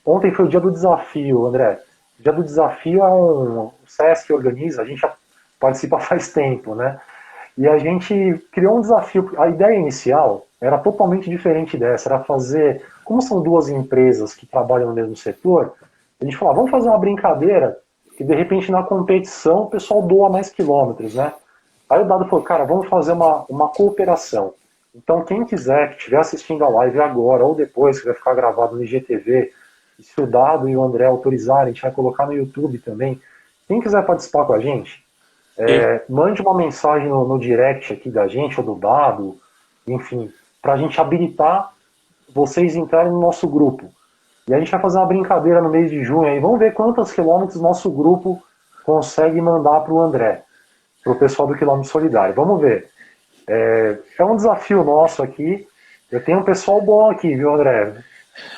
ontem foi o dia do desafio, André. O dia do desafio é o SESC organiza, a gente já participa faz tempo, né? E a gente criou um desafio. A ideia inicial era totalmente diferente dessa, era fazer, como são duas empresas que trabalham no mesmo setor, a gente falou, vamos fazer uma brincadeira que de repente na competição o pessoal doa mais quilômetros, né? Aí o Dado falou, cara, vamos fazer uma cooperação. Então quem quiser, que estiver assistindo a live agora ou depois, que vai ficar gravado no IGTV, se o Dado e o André autorizarem, a gente vai colocar no YouTube também. Quem quiser participar com a gente, mande uma mensagem no direct aqui da gente, ou do Dado, enfim, para a gente habilitar vocês entrarem no nosso grupo. E a gente vai fazer uma brincadeira no mês de junho aí. Vamos ver quantos quilômetros nosso grupo consegue mandar para o André, para o pessoal do Quilômetro Solidário. Vamos ver. É um desafio nosso aqui. Eu tenho um pessoal bom aqui, viu, André?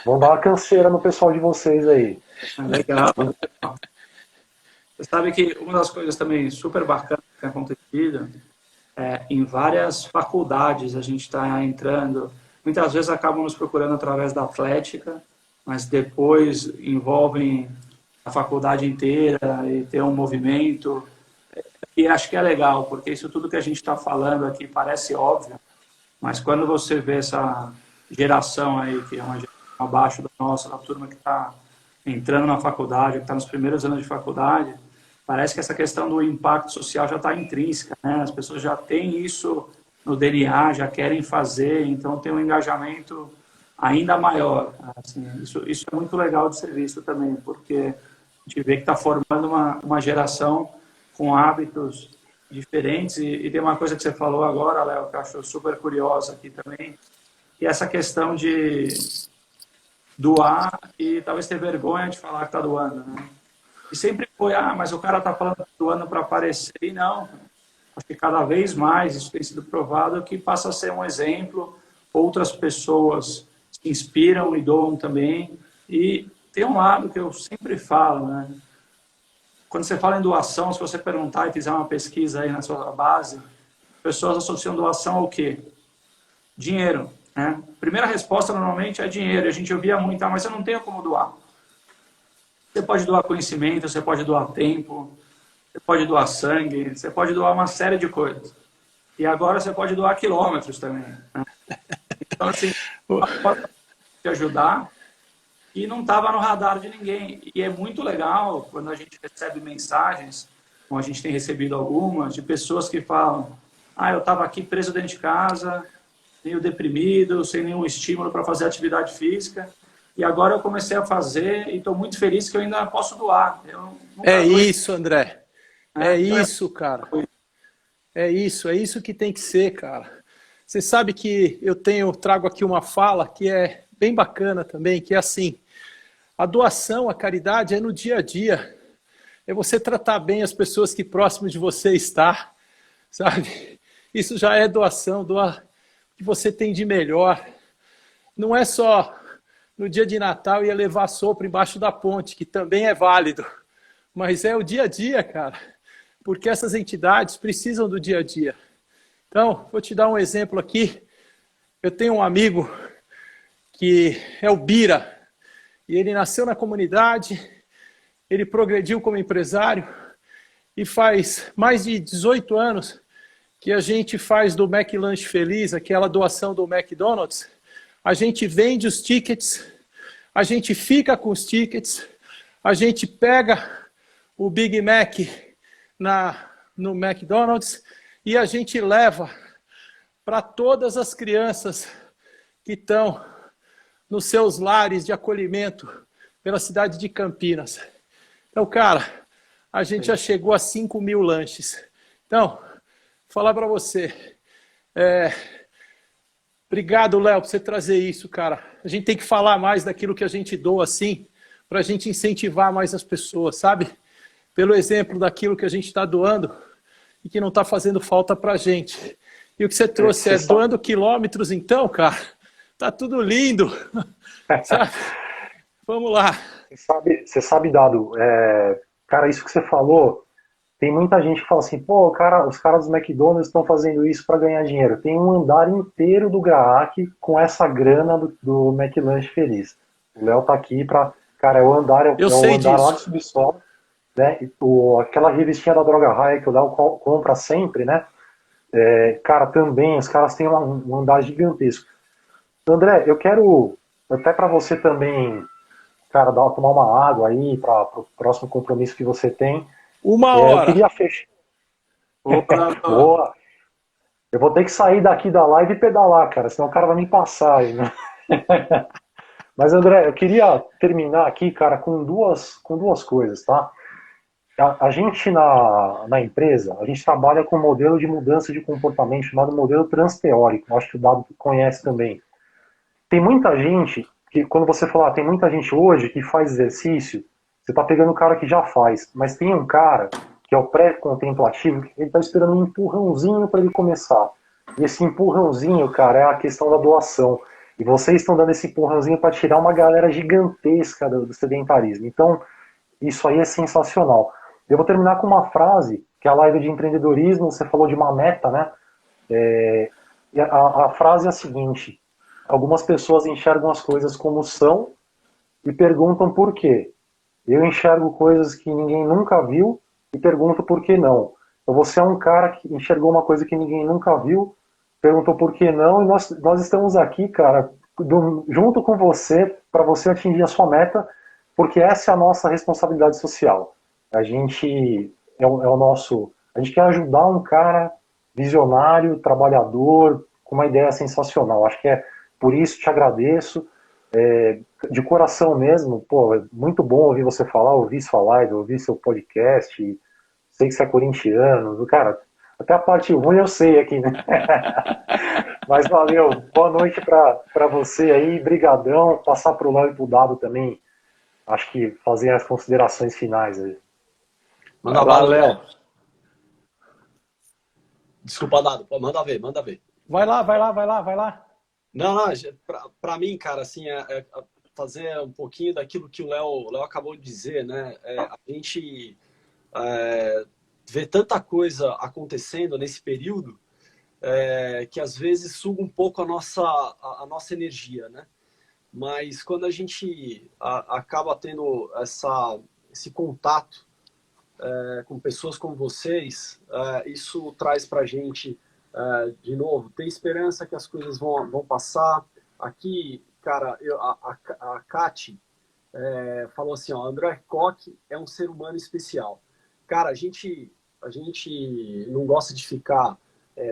Vamos dar uma canseira no pessoal de vocês aí. Legal. Você sabe que uma das coisas também super bacanas que tem acontecido em várias faculdades a gente está entrando. Muitas vezes acabam nos procurando através da Atlética, mas depois envolvem a faculdade inteira e tem um movimento. E acho que é legal, porque isso tudo que a gente está falando aqui parece óbvio, mas quando você vê essa geração aí, que é uma geração abaixo da nossa, da turma que está entrando na faculdade, que está nos primeiros anos de faculdade, parece que essa questão do impacto social já está intrínseca, né? As pessoas já têm isso no DNA, já querem fazer, então tem um engajamento ainda maior. Assim, isso é muito legal de ser visto também, porque a gente vê que está formando uma geração com hábitos diferentes. E tem uma coisa que você falou agora, Léo, que eu acho super curiosa aqui também, que é essa questão de doar e talvez ter vergonha de falar que está doando, né? E sempre foi, mas o cara está falando que está doando para aparecer. E não, acho que cada vez mais isso tem sido provado que passa a ser um exemplo, outras pessoas se inspiram e doam também. E tem um lado que eu sempre falo, né? Quando você fala em doação, se você perguntar e fizer uma pesquisa aí na sua base, pessoas associam doação ao quê? Dinheiro, né? Primeira resposta normalmente é dinheiro. A gente ouvia muito, mas eu não tenho como doar. Você pode doar conhecimento, você pode doar tempo, você pode doar sangue, você pode doar uma série de coisas. E agora você pode doar quilômetros também, né? Então, assim, pode te ajudar e não estava no radar de ninguém. E é muito legal quando a gente recebe mensagens, como a gente tem recebido algumas, de pessoas que falam, eu estava aqui preso dentro de casa, meio deprimido, sem nenhum estímulo para fazer atividade física, e agora eu comecei a fazer e estou muito feliz que eu ainda posso doar. Isso, André. Isso, cara. É isso que tem que ser, cara. Você sabe que eu trago aqui uma fala que é bem bacana também, que é assim, a doação, a caridade é no dia a dia. É você tratar bem as pessoas que próximo de você está, sabe? Isso já é doação, doar o que você tem de melhor. Não é só no dia de Natal ia levar sopro embaixo da ponte, que também é válido, mas é o dia a dia, cara, porque essas entidades precisam do dia a dia. Então, vou te dar um exemplo aqui. Eu tenho um amigo que é o Bira, e ele nasceu na comunidade, ele progrediu como empresário, e faz mais de 18 anos que a gente faz do McLanche Feliz, aquela doação do McDonald's. A gente vende os tickets, a gente fica com os tickets, a gente pega o Big Mac no McDonald's e a gente leva para todas as crianças que estão nos seus lares de acolhimento pela cidade de Campinas. Então, cara, a gente já chegou a 5.000 lanches. Então, vou falar para você. Obrigado, Léo, por você trazer isso, cara. A gente tem que falar mais daquilo que a gente doa, assim, para a gente incentivar mais as pessoas, sabe? Pelo exemplo daquilo que a gente está doando e que não está fazendo falta para a gente. E o que você trouxe Você sabe- doando quilômetros, então, cara? Tá tudo lindo. Sabe? Vamos lá. Você sabe, Dado, cara, isso que você falou, tem muita gente que fala assim, pô, cara, os caras dos McDonald's estão fazendo isso para ganhar dinheiro. Tem um andar inteiro do GAAC com essa grana do McLanche Feliz. O Léo tá aqui para, cara, é Eu o sei andar lá de disso. subsolo, né? Aquela revistinha da Droga Raia que o Léo compra sempre, né? Cara, também os caras têm um andar gigantesco. André, eu quero até para você também, cara, tomar uma água aí para o próximo compromisso que você tem. Uma Eu hora. queria fechar. Ô, Nando, Boa. Eu vou ter que sair daqui da live e pedalar, cara, senão o cara vai me passar aí, né? Mas, André, eu queria terminar aqui, cara, com duas coisas, tá? A gente na empresa, a gente trabalha com um modelo de mudança de comportamento chamado modelo transteórico. Acho que o Dado conhece também. Tem muita gente que, quando você falar, tem muita gente hoje que faz exercício, você está pegando o cara que já faz, mas tem um cara que é o pré-contemplativo, que ele está esperando um empurrãozinho para ele começar. E esse empurrãozinho, cara, é a questão da doação. E vocês estão dando esse empurrãozinho para tirar uma galera gigantesca do sedentarismo. Então, isso aí é sensacional. Eu vou terminar com uma frase, que é a live de empreendedorismo, você falou de uma meta, né? E a frase é a seguinte: algumas pessoas enxergam as coisas como são e perguntam por quê. Eu enxergo coisas que ninguém nunca viu e pergunto por que não. Então você é um cara que enxergou uma coisa que ninguém nunca viu, perguntou por que não, e nós estamos aqui, cara, junto com você, para você atingir a sua meta, porque essa é a nossa responsabilidade social. A gente é o nosso. A gente quer ajudar um cara visionário, trabalhador, com uma ideia sensacional. Acho que é por isso te agradeço. De coração mesmo, pô, é muito bom ouvir você falar, ouvir sua live, ouvir seu podcast. Sei que você é corintiano, cara, até a parte ruim eu sei aqui, né? Mas valeu, boa noite para você aí, brigadão, passar pro Léo e pro Dado também, acho que fazer as considerações finais aí. Manda Vai lá, bala, Léo. André. Desculpa, Dado. Pô, manda ver, manda ver. Vai lá, vai lá, vai lá, vai lá. Não, não, para mim, cara, assim, fazer um pouquinho daquilo que o Léo acabou de dizer, né? A gente vê tanta coisa acontecendo nesse período que às vezes suga um pouco a nossa energia, né? Mas quando a gente acaba tendo esse contato com pessoas como vocês, isso traz para a gente, de novo, ter esperança que as coisas vão passar. Aqui, cara, a Kati falou assim, ó, André Koch é um ser humano especial. Cara, a gente não gosta de ficar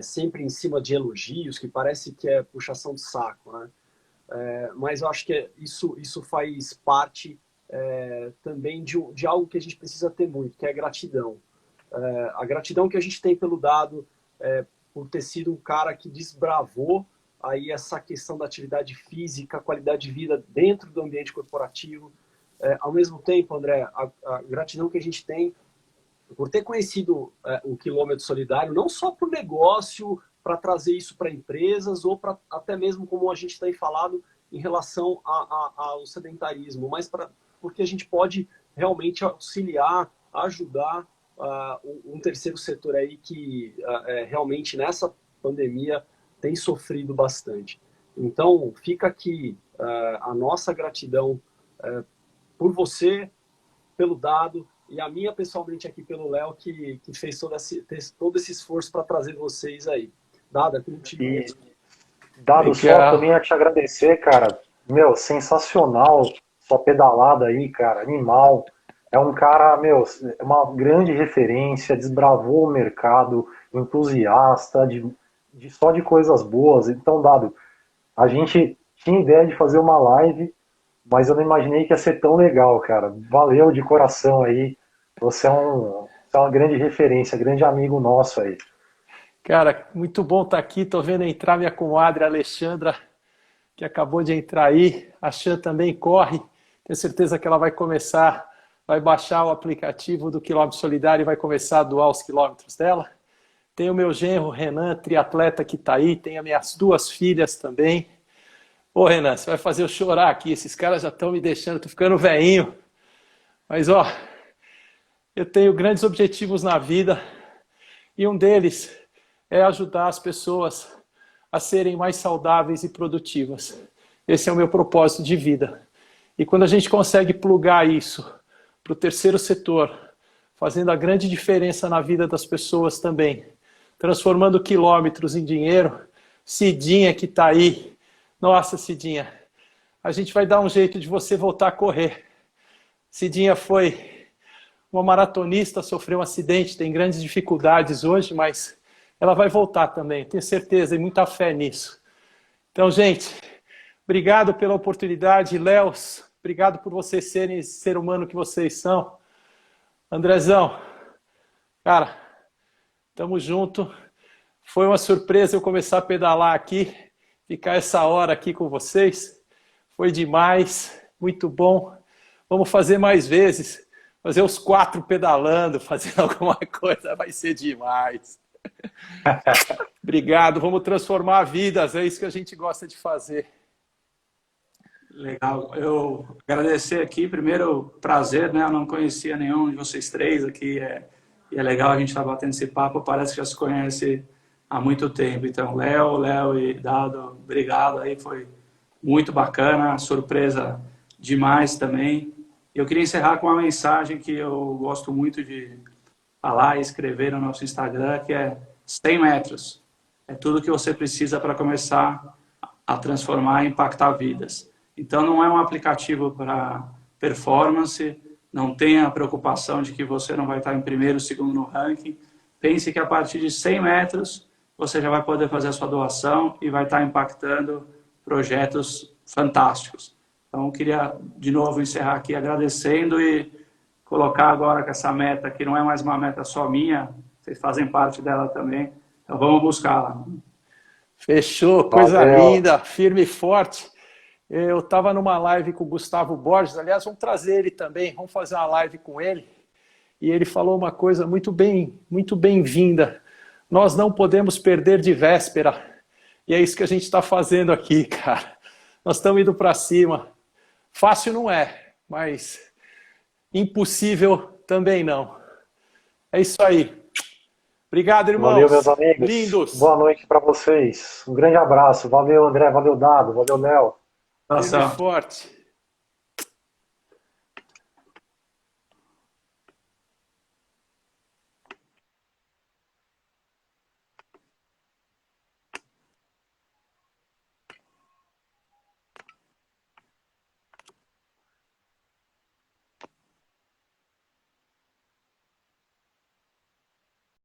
sempre em cima de elogios, que parece que é puxação de saco, né? Mas eu acho que isso faz parte também de algo que a gente precisa ter muito, que é a gratidão. A gratidão que a gente tem pelo Dado, por ter sido um cara que desbravou aí essa questão da atividade física, qualidade de vida dentro do ambiente corporativo. Ao mesmo tempo, André, a gratidão que a gente tem por ter conhecido o quilômetro solidário, não só por negócio, para trazer isso para empresas, ou para até mesmo, como a gente tem falado, em relação ao sedentarismo, mas porque a gente pode realmente auxiliar, ajudar um terceiro setor aí que realmente nessa pandemia tem sofrido bastante. Então, fica aqui a nossa gratidão por você, pelo Dado, e a minha pessoalmente aqui pelo Léo, que fez todo esse esforço para trazer vocês aí. Dado, é contigo. E Dado, só também a te agradecer, cara, meu, sensacional sua pedalada aí, cara, animal. É um cara, meu, é uma grande referência, desbravou o mercado, entusiasta só de coisas boas. Então, Dado, a gente tinha ideia de fazer uma live, mas eu não imaginei que ia ser tão legal, cara. Valeu de coração aí. Você é uma grande referência, grande amigo nosso aí. Cara, muito bom estar aqui. Estou vendo entrar minha comadre Alexandra, que acabou de entrar aí. A Xan também corre. Tenho certeza que ela vai baixar o aplicativo do Quilômetro Solidário e vai começar a doar os quilômetros dela. Tem o meu genro, Renan, triatleta que está aí. Tem as minhas 2 filhas também. Ô, Renan, você vai fazer eu chorar aqui. Esses caras já estão me deixando, tô ficando velhinho. Mas, ó, eu tenho grandes objetivos na vida e um deles é ajudar as pessoas a serem mais saudáveis e produtivas. Esse é o meu propósito de vida. E quando a gente consegue plugar isso para o terceiro setor, fazendo a grande diferença na vida das pessoas também, transformando quilômetros em dinheiro, Cidinha que está aí, nossa, Cidinha, a gente vai dar um jeito de você voltar a correr. Cidinha foi uma maratonista, sofreu um acidente, tem grandes dificuldades hoje, mas ela vai voltar também, tenho certeza e muita fé nisso. Então, gente, obrigado pela oportunidade. Léos, obrigado por vocês serem esse ser humano que vocês são. Andrezão, cara, tamo junto. Foi uma surpresa eu começar a pedalar aqui, ficar essa hora aqui com vocês. Foi demais, muito bom. Vamos fazer mais vezes, fazer os 4 pedalando, fazendo alguma coisa, vai ser demais. Obrigado, vamos transformar vidas, é isso que a gente gosta de fazer. Legal, eu agradecer aqui, primeiro, prazer, né? Eu não conhecia nenhum de vocês 3 aqui, e é legal a gente estar batendo esse papo, parece que já se conhece há muito tempo. Então, Léo e Dado, obrigado aí, foi muito bacana, surpresa demais também. Eu queria encerrar com uma mensagem que eu gosto muito de falar e escrever no nosso Instagram, que é 100 metros. É tudo que você precisa para começar a transformar e impactar vidas. Então, não é um aplicativo para performance, não tenha a preocupação de que você não vai estar em primeiro, segundo no ranking. Pense que a partir de 100 metros, você já vai poder fazer a sua doação e vai estar impactando projetos fantásticos. Então, eu queria, de novo, encerrar aqui agradecendo e colocar agora que essa meta, que não é mais uma meta só minha, vocês fazem parte dela também, então vamos buscá-la. Fechou, coisa linda, firme e forte. Eu estava numa live com o Gustavo Borges, aliás, vamos trazer ele também, vamos fazer uma live com ele, e ele falou uma coisa muito bem-vinda. Nós não podemos perder de véspera, e é isso que a gente está fazendo aqui, cara. Nós estamos indo para cima. Fácil não é, mas impossível também não. É isso aí. Obrigado, irmãos. Valeu, meus amigos. Lindos. Boa noite para vocês. Um grande abraço. Valeu, André. Valeu, Dado. Valeu, Léo. Firme e forte.